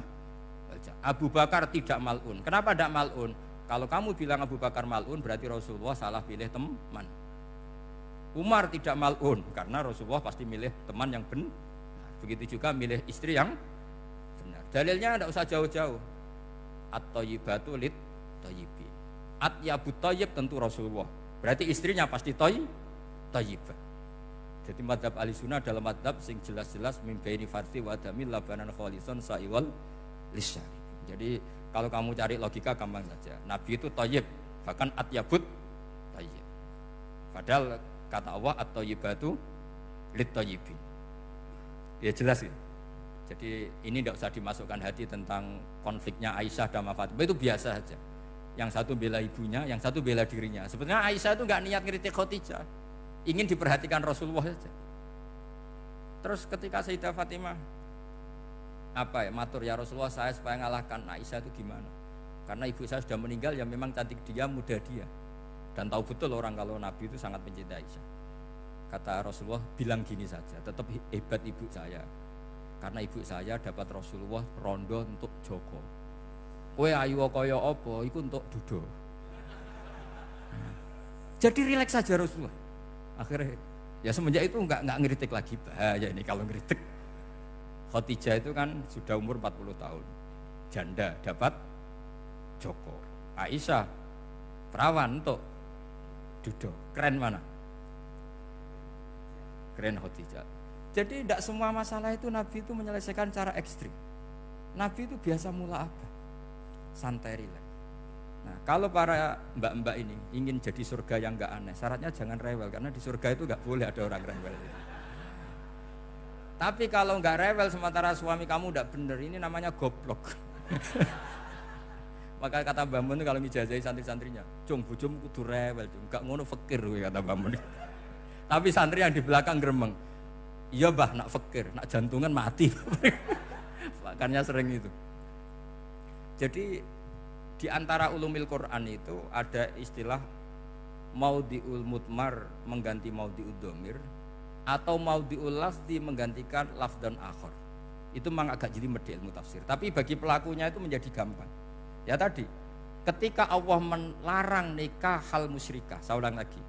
Abu Bakar tidak mal'un. Kenapa tidak mal'un? Kalau kamu bilang Abu Bakar mal'un berarti Rasulullah salah pilih teman. Umar tidak mal'un karena Rasulullah pasti milih teman yang benar. Begitu juga milih istri yang benar. Dalilnya tidak usah jauh-jauh. At-thayyibatu lit-thayyibi. At-yabut thayyib tentu Rasulullah. Berarti istrinya pasti thayyibah. Jadi madhab ahli sunnah adalah madhab sing jelas-jelas min baini farthi wa damil labanan khalisan sa'iwal lisyari. Jadi kalau kamu cari logika gampang saja. Nabi itu thayyib, bahkan at-yabut thayyib. Padahal kata Allah at-thayyibatu lit-thayyibin. Ya jelas ya. Jadi ini tidak usah dimasukkan hati tentang konfliknya Aisyah dan Fatimah, itu biasa saja. Yang satu bela ibunya, yang satu bela dirinya. Sebenarnya Aisyah itu nggak niat ngeritik Khadijah, ingin diperhatikan Rasulullah saja. Terus ketika Sayyidah Fatimah matur ya Rasulullah, saya supaya ngalahkan Aisyah itu gimana? Karena ibu saya sudah meninggal, ya memang cantik dia, muda dia. Dan tahu betul orang kalau Nabi itu sangat mencintai Aisyah. Kata Rasulullah, bilang gini saja, tetap hebat ibu saya. Karena ibu saya dapat Rasulullah rondo untuk Joko. Kowe ayu kaya apa, iku untuk dudo. Jadi rileks saja Rasulullah. Akhirnya, ya semenjak itu enggak ngeritik lagi, bahaya ini kalau ngeritik. Khadijah itu kan sudah umur 40 tahun. Janda dapat Joko. Aisyah perawan untuk dudo. Keren mana? Keren Khadijah. Jadi tidak semua masalah itu Nabi itu menyelesaikan cara ekstrim. Nabi itu biasa mula apa? Santai rileks. Nah, kalau para mbak-mbak ini ingin jadi surga yang enggak aneh, syaratnya jangan rewel, karena di surga itu enggak boleh ada orang rewel. Tapi kalau enggak rewel sementara suami kamu enggak bener, ini namanya goblok. Maka kata Mbah Mun kalau ngijazahi santri-santrinya, "Cung, bojomu kudu rewel, cung. Enggak ngono fakir," kata Mbah Mun. Tapi santri yang di belakang gremeng, "Iya, Mbah, nak fakir, nak jantungan mati." Makanya sering itu. Jadi di antara ulumil Quran itu ada istilah maudhi'ul mutmar mengganti maudhi'ud dhamir atau maudhi'ul lafzi menggantikan lafdan akhar. Itu memang agak jadi medel ilmu tafsir. Tapi bagi pelakunya itu menjadi gampang. Ya tadi, ketika Allah melarang nikah hal musyrikah, saya ulang lagi.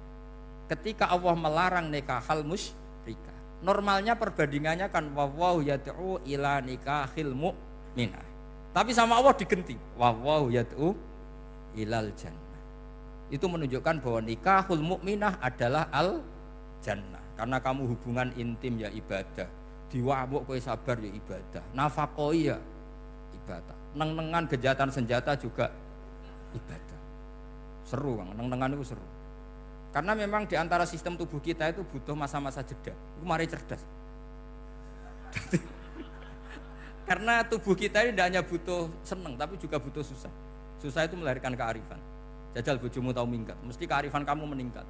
Ketika Allah melarang nikah hal musyrikah, normalnya perbandingannya kan wallahu yad'u ila nikahil mu'minah. Tapi sama Allah digenti, wallahu yad'u ilal jannah. Itu menunjukkan bahwa nikahul mukminah adalah al jannah. Karena kamu hubungan intim ya ibadah, diwamuk kowe sabar ya ibadah, nafakoi ya ibadah, neng-nengan kejahatan senjata juga ibadah. Seru Bang, neng-nengan itu seru. Karena memang di antara sistem tubuh kita itu butuh masa-masa jeda. Itu mari cerdas. Karena tubuh kita ini tidak hanya butuh seneng, tapi juga butuh susah. Susah itu melahirkan kearifan. Jajal bojomu tahu minggat, mesti kearifan kamu meningkat.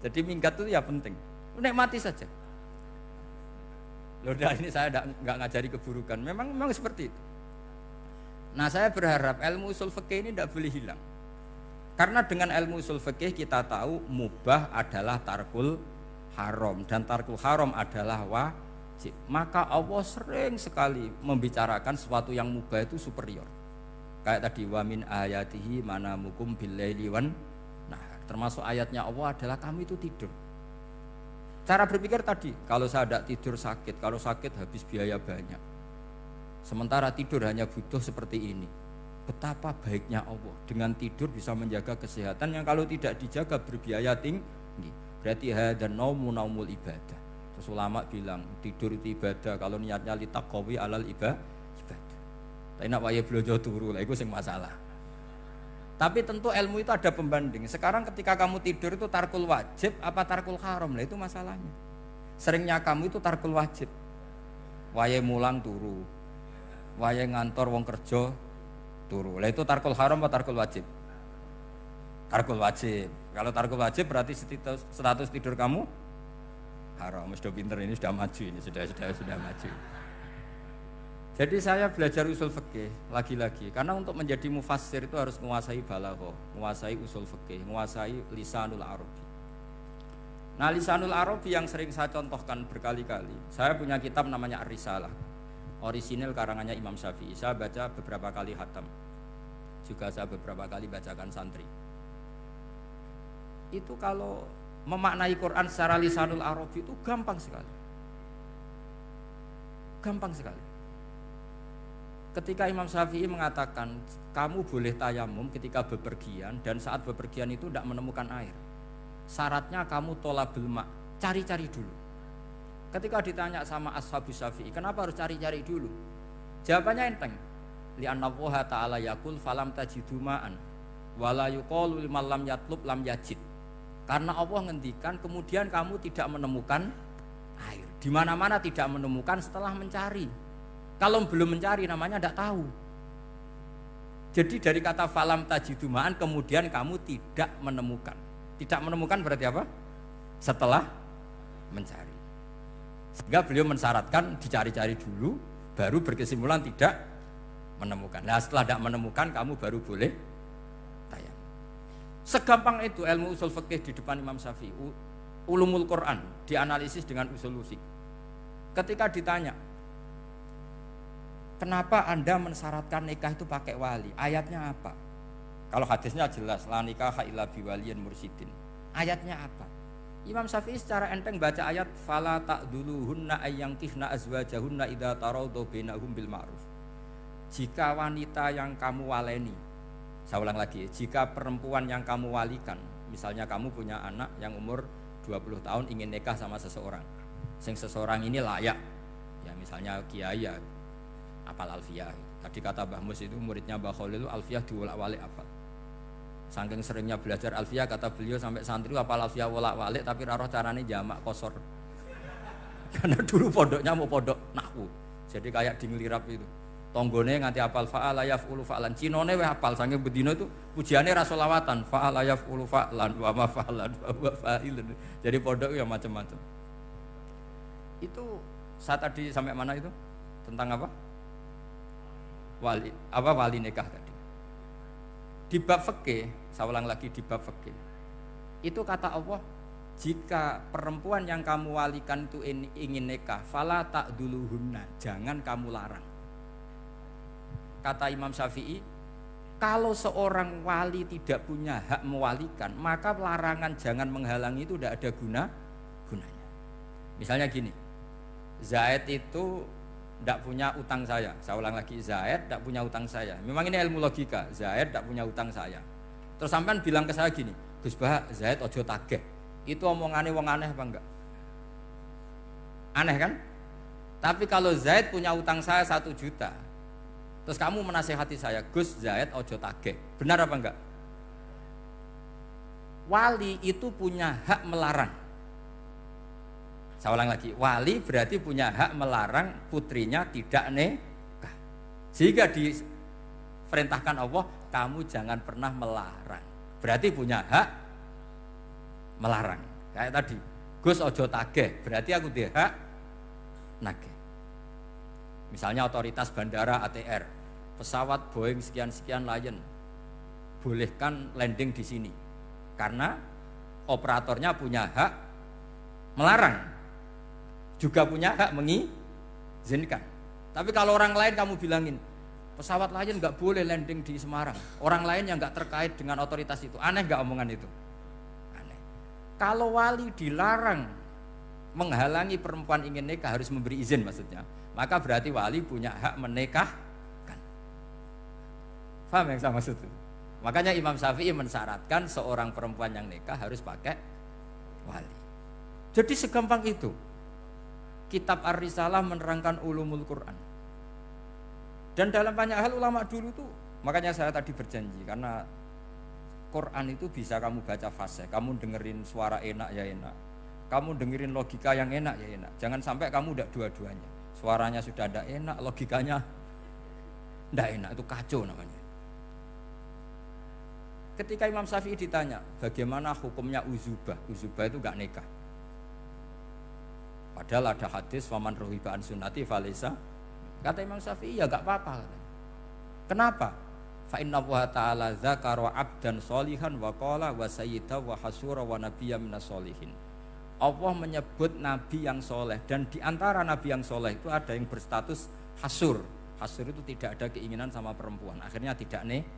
Jadi minggat itu ya penting. Nikmati saja. Loh, ini saya nggak ngajari keburukan. Memang seperti itu. Nah saya berharap ilmu usul fikih ini tidak boleh hilang. Karena dengan ilmu usul fikih kita tahu mubah adalah tarkul haram dan tarkul haram adalah wajib. Maka Allah sering sekali membicarakan sesuatu yang mubah itu superior. Kayak tadi wa min ayatihi manamukum billaili wan nahar. Termasuk ayatnya Allah adalah kamu itu tidur. Cara berpikir tadi, kalau saya tidak tidur sakit, kalau sakit habis biaya banyak. Sementara tidur hanya butuh seperti ini. Betapa baiknya Allah dengan tidur bisa menjaga kesehatan yang kalau tidak dijaga berbiaya tinggi. Berarti hadan naumu naumul ibadah. Terus ulama bilang tidur itu ibadah kalau niatnya litaqawi alal ibadah. Tapi nak wae blojo turu lah itu sing masalah. Tapi tentu ilmu itu ada pembanding. Sekarang ketika kamu tidur itu tarkul wajib apa tarkul haram lah itu masalahnya. Seringnya kamu itu tarkul wajib. Wae mulang turu. Wae ngantor wong kerja turu. Lah itu tarkul haram atau tarkul wajib? Tarkul wajib. Kalau tarkul wajib berarti status tidur kamu haram. Sudah pinter ini sudah maju ini sudah maju. Jadi saya belajar usul fikih lagi-lagi karena untuk menjadi mufassir itu harus menguasai balaghah, menguasai usul fikih, menguasai lisanul arabi. Nah, lisanul arabi yang sering saya contohkan berkali-kali. Saya punya kitab namanya Ar-Risalah. Orisinil karangannya Imam Syafi'i. Saya baca beberapa kali khatam. Juga saya beberapa kali bacakan santri. Itu kalau memaknai Quran secara lisanul arabi itu gampang sekali. Gampang sekali. Ketika Imam Syafi'i mengatakan kamu boleh tayamum ketika bepergian dan saat bepergian itu tidak menemukan air. Syaratnya kamu tolabul ma', cari-cari dulu. Ketika ditanya sama ashabus Syafi'i, kenapa harus cari-cari dulu? Jawabannya enteng. Li'anna Allah ta'ala yaqul falam tajidu ma'an wala yuqalu liman lam yatlub lam yajid. Karena Allah ngendikan kemudian kamu tidak menemukan air. Di mana-mana tidak menemukan setelah mencari. Kalau belum mencari namanya tidak tahu. Jadi dari kata falam tajidu ma'an kemudian kamu tidak menemukan. Tidak menemukan berarti apa? Setelah mencari. Sehingga beliau mensyaratkan dicari-cari dulu baru berkesimpulan tidak menemukan. Nah setelah tidak menemukan kamu baru boleh tayang. Segampang itu ilmu usul fikih di depan Imam Syafi'i. Ulumul Quran dianalisis dengan usul fikih. Ketika ditanya kenapa Anda mensyaratkan nikah itu pakai wali? Ayatnya apa? Kalau hadisnya jelas, la nikaha illa biwaliyin mursyidin. Ayatnya apa? Imam Syafi'i secara enteng baca ayat fala ta'duluhunna ayyankihna azwajahunna idza taradhu bainahum bil ma'ruf. Jika wanita yang kamu waleni, saya ulang lagi, jika perempuan yang kamu walikan, misalnya kamu punya anak yang umur 20 tahun ingin nikah sama seseorang. Sing seseorang ini layak. Ya misalnya kiai ya apal alfiyah. Tadi kata Mbah Mus itu muridnya Mbah Khalil itu alfiyah diwolak-walik apal. Saking seringnya belajar alfiyah kata beliau sampai santri apal alfiyah wolak-walik tapi ra roh carane jamak kosor. Karena dulu pondoknya mau pondok nahwu. Jadi kayak di ngelirap itu. Tonggone nganti apal fa'ala yaf'ulu fa'lan. Cinone weh apal saking bedino itu pujiane ra selawatan fa'ala yaf'ulu fa'lan wa ma fa'lan wa fa'ilun. Jadi pondok ya macam-macam. Itu saat tadi sampai mana itu? Tentang apa? Wali nikah tadi. Di bab fikih, saya ulang lagi di bab fikih. Itu kata Allah, jika perempuan yang kamu walikan itu ingin nikah, fala ta'duluhunna, jangan kamu larang. Kata Imam Syafi'i, kalau seorang wali tidak punya hak mewalikan, maka larangan jangan menghalangi itu tidak ada gunanya. Misalnya gini, Zaid itu tidak punya utang saya ulang lagi, Zaid tidak punya utang saya. Memang ini ilmu logika, Zaid tidak punya utang saya. Terus sampean bilang ke saya gini, Gus Bah, Zaid ojo tageh. Itu omongannya wong aneh apa enggak? Aneh kan? Tapi kalau Zaid punya utang saya 1 juta, terus kamu menasihati saya, Gus Zaid ojo tageh, benar apa enggak? Wali itu punya hak melarang. Saya ulang lagi, wali berarti punya hak melarang putrinya tidak nikah. Sehingga diperintahkan Allah, kamu jangan pernah melarang. Berarti punya hak melarang. Kayak tadi, Gus ojo tageh, berarti aku dia hak nageh. Misalnya otoritas bandara ATR pesawat Boeing sekian-sekian Lion bolehkan landing di sini karena operatornya punya hak melarang, juga punya hak mengizinkan. Tapi kalau orang lain kamu bilangin pesawat Lion nggak boleh landing di Semarang, orang lain yang nggak terkait dengan otoritas itu, aneh nggak omongan itu? Aneh. Kalau wali dilarang menghalangi perempuan ingin nikah harus memberi izin maksudnya, maka berarti wali punya hak menikahkan. Paham yang saya maksud itu? Makanya Imam Syafi'i mensyaratkan seorang perempuan yang nikah harus pakai wali. Jadi segampang itu. Kitab Ar-Risalah menerangkan ulumul Quran. Dan dalam banyak hal ulama dulu tuh, makanya saya tadi berjanji karena Quran itu bisa kamu baca fasih, kamu dengerin suara enak ya enak, kamu dengerin logika yang enak ya enak. Jangan sampai kamu udah dua-duanya. Suaranya sudah tidak enak, logikanya tidak enak, itu kacau namanya. Ketika Imam Syafi'i ditanya, bagaimana hukumnya uzubah? Uzubah itu enggak nikah. Padahal ada hadis waman rohiba an sunnati falaysa. Kata Imam Syafi'i ya enggak apa-apa. Kenapa? Fa inna Allah ta'ala dzakara 'abdan sholihan wa qala wa sayyida wa hasura wa nabiyya minas sholihin. Allah menyebut nabi yang soleh, dan di antara nabi yang soleh itu ada yang berstatus hasur. Hasur itu tidak ada keinginan sama perempuan, akhirnya tidak nikah.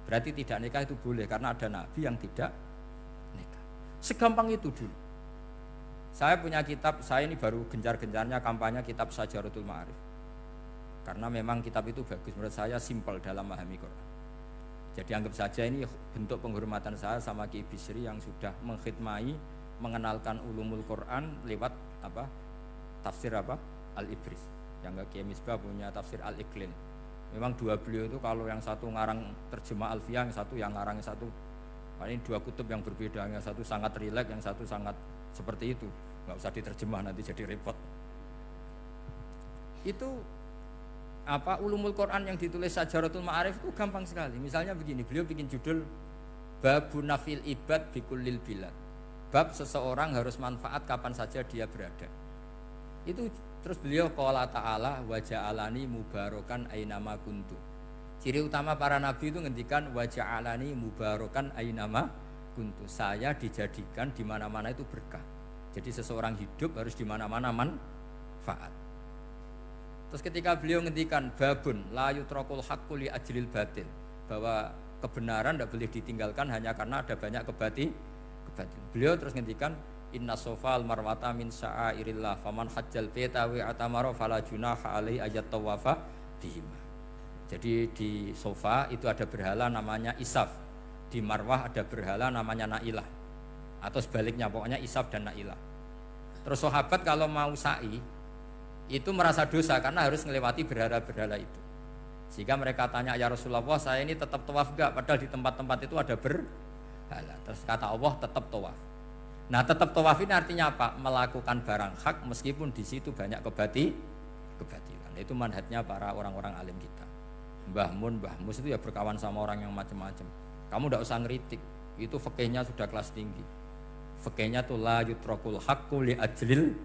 Berarti tidak nikah itu boleh karena ada nabi yang tidak nikah. Segampang itu dulu. Saya punya kitab, saya ini baru gencar-gencarnya kampanye kitab Syajaratul Ma'arif. Karena memang kitab itu bagus, menurut saya simpel dalam memahami Quran. Jadi anggap saja ini bentuk penghormatan saya sama Ki Bisri yang sudah mengkhidmai, mengenalkan ulumul Quran lewat tafsir Al-Ibris. Yang Ki Misbah punya tafsir Al-Iqlin. Memang dua beliau itu kalau yang satu ngarang terjemah Alfiyah, yang satu yang ngarang satu. Ini dua kutub yang berbeda, yang satu sangat rileks, yang satu sangat seperti itu. Nggak usah diterjemah nanti jadi repot. Itu ulumul Quran yang ditulis Syajaratul Ma'arif itu gampang sekali. Misalnya begini, beliau bikin judul Babun Nafil Ibad Bikullil Bilad. Bab seseorang harus manfaat kapan saja dia berada. Itu terus beliau qala ta'ala wa ja'alani mubarakan ainama kuntu. Ciri utama para nabi itu ngendikan wa ja'alani mubarakan ainama kuntu. Saya dijadikan di mana-mana itu berkah. Jadi seseorang hidup harus di mana-mana manfaat. Terus ketika beliau ngendikan babun la yutrakul haqqu li ajlil batil, bahwa kebenaran tidak boleh ditinggalkan hanya karena ada banyak kebatilan. Beliau terus ngendikan inna sofal marwata min sya'airillah faman hajjal baita wa atamara fala junaha alaihi ayat tawafa bihima. Jadi di Sofa itu ada berhala namanya Isaf, di Marwah ada berhala namanya Nailah, atau sebaliknya pokoknya Isaf dan Nailah. Terus sahabat kalau mau sa'i itu merasa dosa karena harus melewati berhala-berhala itu. Sehingga mereka tanya, ya Rasulullah, saya ini tetap tawaf enggak? Padahal di tempat-tempat itu ada berhala. Terus kata Allah, tetap tawaf. Nah, tetap tawaf ini artinya apa? Melakukan barang hak meskipun di situ banyak kebatilan. Itu manhajnya para orang-orang alim kita. Mbah Mun, Mbah Mus itu ya berkawan sama orang yang macam-macam. Kamu enggak usah ngeritik. Itu fikihnya sudah kelas tinggi. Fikihnya tuh la yutrakul haqqu li ajlil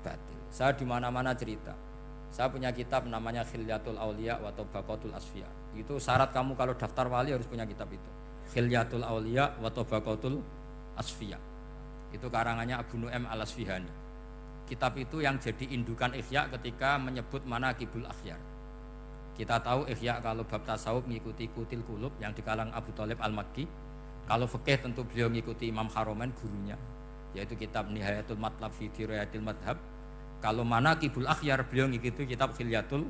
batil. Saya di mana-mana cerita. Saya punya kitab namanya Khilyatul Auliya wa Tabaqatul Asfiya. Itu syarat kamu kalau daftar wali harus punya kitab itu. Khilyatul Auliya wa Tabaqatul Asfiya. Itu karangannya Abu Nu'aim Al-Asfihani. Kitab itu yang jadi indukan Ihya ketika menyebut manaqibul akhyar. Kita tahu Ihya kalau bab tasawuf mengikuti Kutil Qulub yang dikalang Abu Thalib Al-Makki. Kalau fikih tentu beliau mengikuti Imam Haromen gurunya, yaitu kitab Nihayatul Matlab fi Dirayatil Madhab. Kalau manaqibul akhyar beliau mengikuti kitab Khilyatul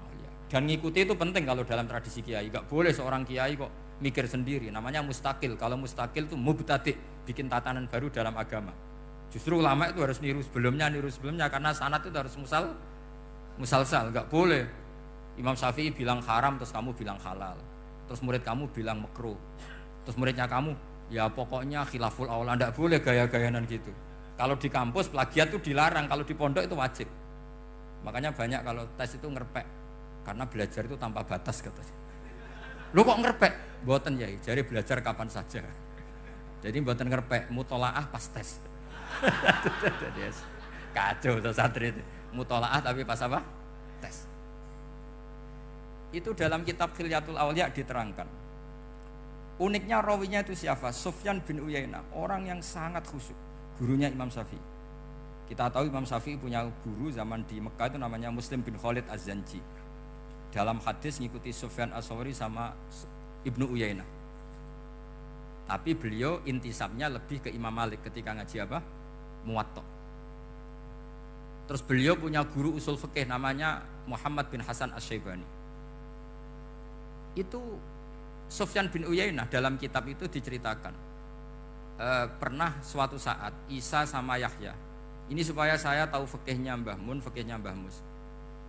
Auliya. Dan ngikuti itu penting kalau dalam tradisi kiai. Enggak boleh seorang kiai kok mikir sendiri, namanya mustakil. Kalau mustakil itu mubtadi', bikin tatanan baru dalam agama. Justru ulama itu harus niru sebelumnya karena sanad itu harus musalsal, enggak boleh. Imam Syafi'i bilang haram terus kamu bilang halal. Terus murid kamu bilang makruh. Terus muridnya kamu, ya pokoknya khilaful aula, enggak boleh gaya-gayanan gitu. Kalau di kampus plagiat itu dilarang, kalau di pondok itu wajib. Makanya banyak kalau tes itu ngerpek, karena belajar itu tanpa batas katanya. Lu kok ngerpek? Mboten ya, jari belajar kapan saja. Jadi mboten ngerpek, mutolaah pas tes. Jadi kacau tuh santri itu. Mutolaah tapi pas apa? Tes. Itu dalam kitab Khilyatul Awliya diterangkan. Uniknya rawinya itu siapa? Sufyan bin Uyainah, orang yang sangat khusyuk, gurunya Imam Syafi'i. Kita tahu Imam Syafi'i punya guru zaman di Mekah itu namanya Muslim bin Khalid Az-Zanji. Dalam hadis ngikuti Sufyan As-Sawri sama Ibnu Uyainah. Tapi beliau intisabnya lebih ke Imam Malik ketika ngaji apa? Muwatta. Terus beliau punya guru usul fikih namanya Muhammad bin Hasan Asy-Syaibani. Itu Sufyan bin Uyainah dalam kitab itu diceritakan pernah suatu saat Isa sama Yahya. Ini supaya saya tahu fikihnya Mbah Mun, fikihnya Mbah Mus.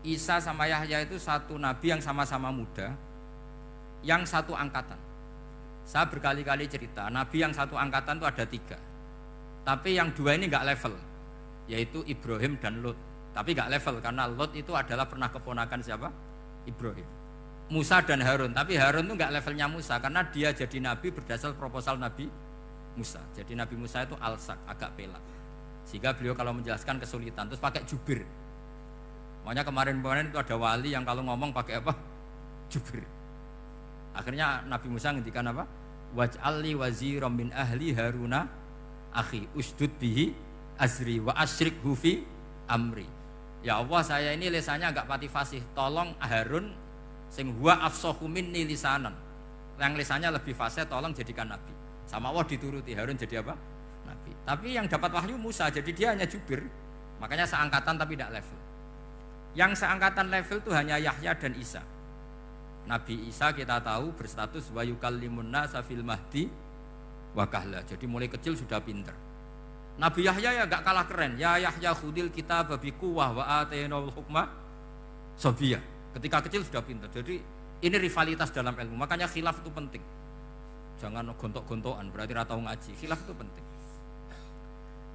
Isa sama Yahya itu satu nabi yang sama-sama muda, yang satu angkatan. Saya berkali-kali cerita, nabi yang satu angkatan itu ada 3. Tapi yang 2 ini enggak level, yaitu Ibrahim dan Lot. Tapi enggak level karena Lot itu adalah pernah keponakan siapa? Ibrahim. Musa dan Harun, tapi Harun itu enggak levelnya Musa karena dia jadi nabi berdasar proposal Nabi Musa. Jadi Nabi Musa itu alsak, agak pelat. Sehingga beliau kalau menjelaskan kesulitan terus pakai jubir. Makanya kemarin-kemarin itu ada wali yang kalau ngomong pakai apa? Jubir. Akhirnya Nabi Musa ngendikan apa? Waj'alli waziran min ahli Haruna akhi usdud bihi azri wa asyrikhu fi amri. Ya Allah, saya ini lisannya agak pati fasih. Tolong Harun sing huwa afsahu minni lisanan. Yang lisannya lebih fasih tolong jadikan nabi. Sama Allah dituruti, Harun jadi apa? Nabi. Tapi yang dapat wahyu Musa, jadi dia hanya jubir. Makanya seangkatan tapi tidak level. Yang seangkatan level itu hanya Yahya dan Isa. Nabi Isa kita tahu berstatus wa yukallimun nasa fil mahdi wa kahla. Jadi mulai kecil sudah pinter. Nabi Yahya ya gak kalah keren. Ya Yahya khudil kitab bi quwwah wa atainal hukma sabiyya. Ketika kecil sudah pinter. Jadi ini rivalitas dalam ilmu. Makanya khilaf itu penting. Jangan gontok-gontokan berarti ra tau ngaji. Khilaf itu penting.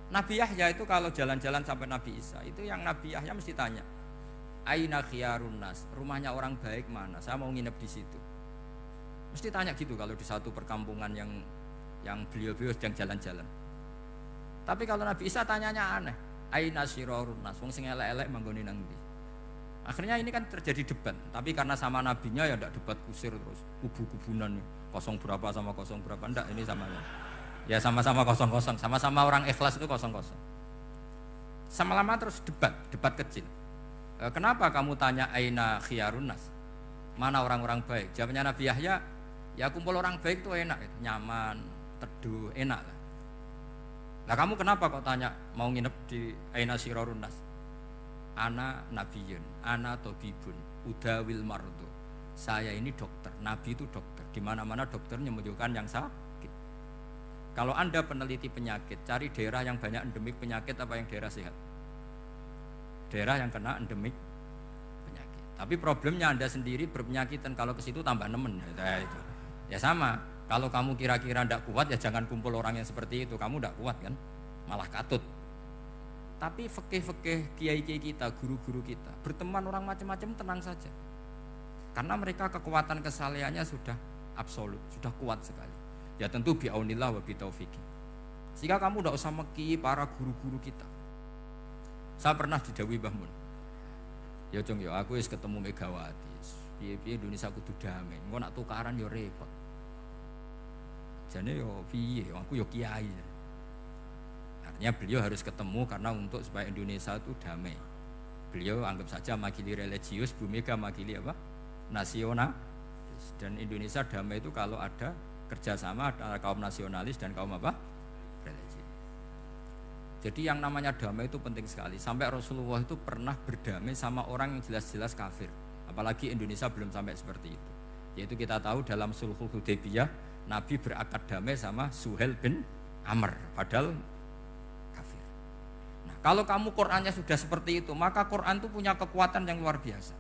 Nabi Yahya itu kalau jalan-jalan sampai Nabi Isa, itu yang Nabi Yahya mesti tanya, aina khiyarun nas, rumahnya orang baik mana? Saya mau nginep di situ. Mesti tanya gitu kalau di satu perkampungan yang beliau-beliau sedang jalan-jalan. Tapi kalau Nabi Isa tanyanya aneh, aina syirarun nas, wong sing elek-elek manggone nang ndi? Akhirnya ini kan terjadi debat, tapi karena sama nabinya ya ndak debat kusir terus kubu-kubunan kosong berapa sama kosong berapa, ndak, ini sama ya sama-sama kosong-kosong, sama-sama orang ikhlas itu kosong-kosong. Sama lama terus debat kecil. Kenapa kamu tanya aina khiyarun nas? Mana orang-orang baik? Jawabnya Nabi Yahya, ya kumpul orang baik itu enak, nyaman, teduh, enak lah. Nah kamu kenapa kok tanya mau nginep di aina syirarun nas? Ana nabiyun, ana tobibun, udawil mardu. Saya ini dokter, nabi itu dokter. Di mana-mana dokter menyembuhkan yang sakit. Kalau Anda peneliti penyakit, cari daerah yang banyak endemik penyakit apa yang daerah sehat? Daerah yang kena endemik penyakit. Tapi problemnya Anda sendiri berpenyakitan, kalau ke situ tambah nemen. Ya, itu. Ya sama, kalau kamu kira-kira tidak kuat ya jangan kumpul orang yang seperti itu. Kamu tidak kuat kan, malah katut. Tapi fikih-fikih kiai-kiai kita, guru-guru kita, berteman orang macam-macam tenang saja. Karena mereka kekuatan kesalehannya sudah absolut, sudah kuat sekali. Ya tentu bi'aunillah wa bitaufiqi. Sehingga kamu tidak usah meki para guru-guru kita. Saya pernah didhawuhi Mbah Mun. Ya Jong ya aku wis ketemu Megawati. Piye-piye Indonesia kudu damai. Engko nak tukaran ya repot. Jane yo piye? Aku yo kiai. Artinya beliau harus ketemu karena untuk supaya Indonesia itu damai. Beliau anggap saja makili religius, Bu Mega makili apa? Nasional. Dan Indonesia damai itu kalau ada kerjasama antara kaum nasionalis dan kaum apa? Religi. Jadi yang namanya damai itu penting sekali. Sampai Rasulullah itu pernah berdamai sama orang yang jelas-jelas kafir. Apalagi Indonesia belum sampai seperti itu. Yaitu kita tahu dalam Sulhul Hudaybiyah, Nabi berakad damai sama Suhail bin Amr, padahal kafir. Nah, kalau kamu Qur'annya sudah seperti itu, maka Qur'an itu punya kekuatan yang luar biasa.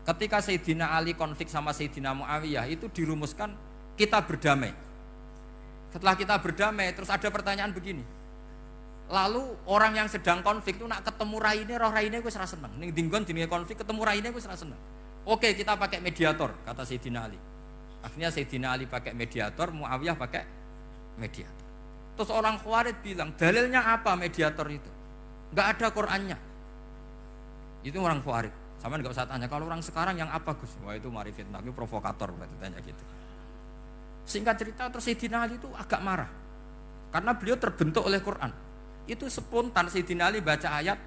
Ketika Sayyidina Ali konflik sama Sayyidina Muawiyah, itu dirumuskan kita berdamai. Setelah kita berdamai, terus ada pertanyaan begini. Lalu orang yang sedang konflik itu nak ketemu raine, roh raine wis ra seneng. Ning dinggon jenenge konflik ketemu raine wis ra seneng. Oke, kita pakai mediator, kata Sayyidina Ali. Akhirnya Sayyidina Ali pakai mediator, Muawiyah pakai mediator. Terus orang Khawarij bilang, dalilnya apa mediator itu? Enggak ada Qur'annya. Itu orang Khawarij. Sama nggak usah tanya kalau orang sekarang yang apa Gus? Wah itu mari fitnah, itu provokator berarti tanya gitu. Singkat cerita terus Sayyidina Ali itu agak marah karena beliau terbentuk oleh Quran. Itu spontan Sayyidina Ali baca ayat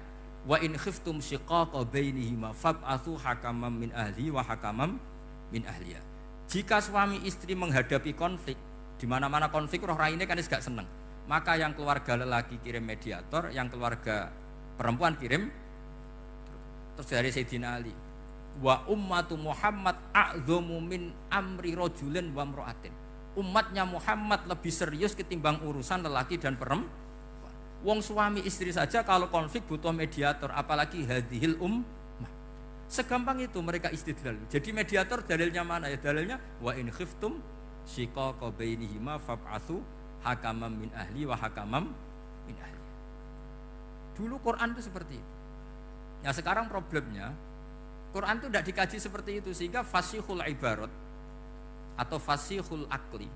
wa in khiftum shiqaqa bainihima fab'atsu hakaman min ahli wa hakaman min ahliya. Jika suami istri menghadapi konflik, di mana-mana konflik roh raine kan gak seneng. Maka yang keluarga lelaki kirim mediator, yang keluarga perempuan kirim. Terus dari Sayyidina Ali, wa ummatu Muhammad a'dhamu min amri rajulin wa imra'atin. Umatnya Muhammad lebih serius ketimbang urusan lelaki dan perempuan. Wong suami istri saja kalau konflik butuh mediator, apalagi hadhil ummah. Segampang itu mereka istidlal. Jadi mediator dalilnya mana ya? Dalilnya wa in khiftum shiqaqa bainihima fab'atsu hakaman min ahli wa hakaman min ahli. Dulu Quran itu seperti itu. Nah sekarang problemnya Quran itu tidak dikaji seperti itu sehingga fasihul ibarat atau fasihul akli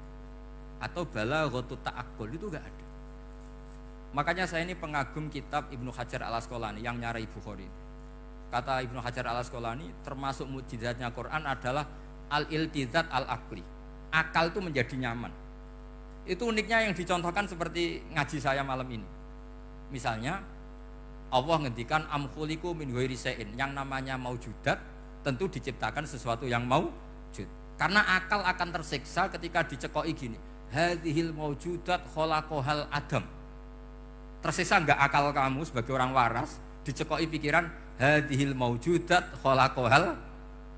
atau balaghatut ta'aqqul itu enggak ada. Makanya saya ini pengagum kitab Ibnu Hajar al-Asqalani yang nyarai Bukhari. Kata Ibnu Hajar al-Asqalani termasuk mukjizatnya Quran adalah al-iltizat al-akli. Akal itu menjadi nyaman. Itu uniknya yang dicontohkan seperti ngaji saya malam ini. Misalnya Allah ngendikan am khuliqu min ghairi syai'in, yang namanya maujudat tentu diciptakan sesuatu yang maujud. Karena akal akan tersiksa ketika dicekoki gini, hadhil maujudat khalaqahal adam. Tersiksa enggak akal kamu sebagai orang waras dicekoki pikiran hadhil maujudat khalaqahal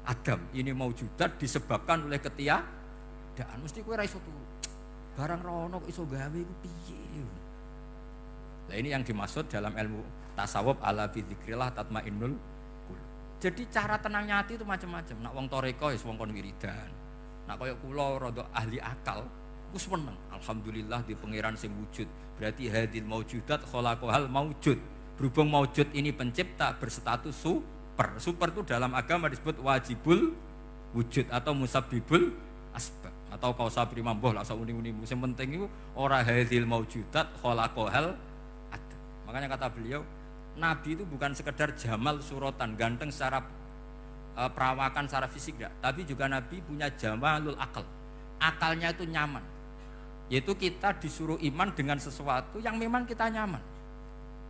adam. Ini maujudat disebabkan oleh ketiadaan. Mesti kowe ra iso turu. Barang rono kok iso gawe iku piye? Nah ini yang dimaksud dalam ilmu tasawuf ala bidzikrillah tatmainnul qulub. Jadi cara tenangnya hati itu macam-macam. Nak wong toreko ya wong kon wiridan. Nak kaya kula rada ahli akal, wis meneng. Alhamdulillah di pangeran sing wujud. Berarti hadil maujudat khalaqahal maujud. Berhubung maujud ini pencipta berstatus super. Super itu dalam agama disebut wajibul wujud atau musabbibul asbab atau kausa prima mbah lah sauni-uni. Sing penting iku ora hadil maujudat khalaqahal ada. Makanya kata beliau Nabi itu bukan sekedar jamal suratan, ganteng secara perawakan, secara fisik enggak, tapi juga Nabi punya jamalul akal. Akalnya itu nyaman. Yaitu kita disuruh iman dengan sesuatu yang memang kita nyaman.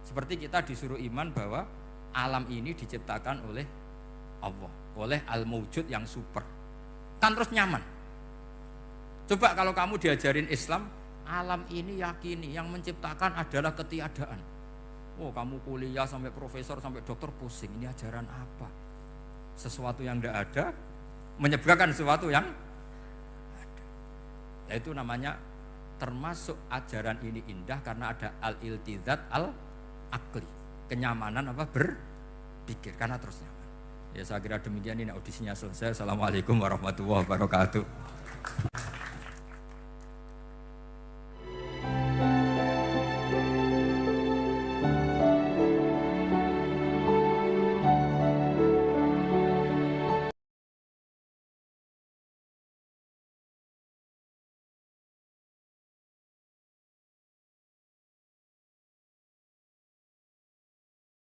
Seperti kita disuruh iman bahwa alam ini diciptakan oleh Allah, oleh al-mawjud yang super. Kan terus nyaman. Coba kalau kamu diajarin Islam, alam ini yakini yang menciptakan adalah ketiadaan. Oh kamu kuliah sampai profesor sampai dokter pusing, ini ajaran apa? Sesuatu yang tidak ada menyebabkan sesuatu yang ada. Yaitu namanya termasuk ajaran ini indah karena ada al-iltizat al-akli, kenyamanan apa berpikir karena terus nyaman. Ya saya kira demikian, ini audisinya selesai. Assalamualaikum warahmatullahi wabarakatuh.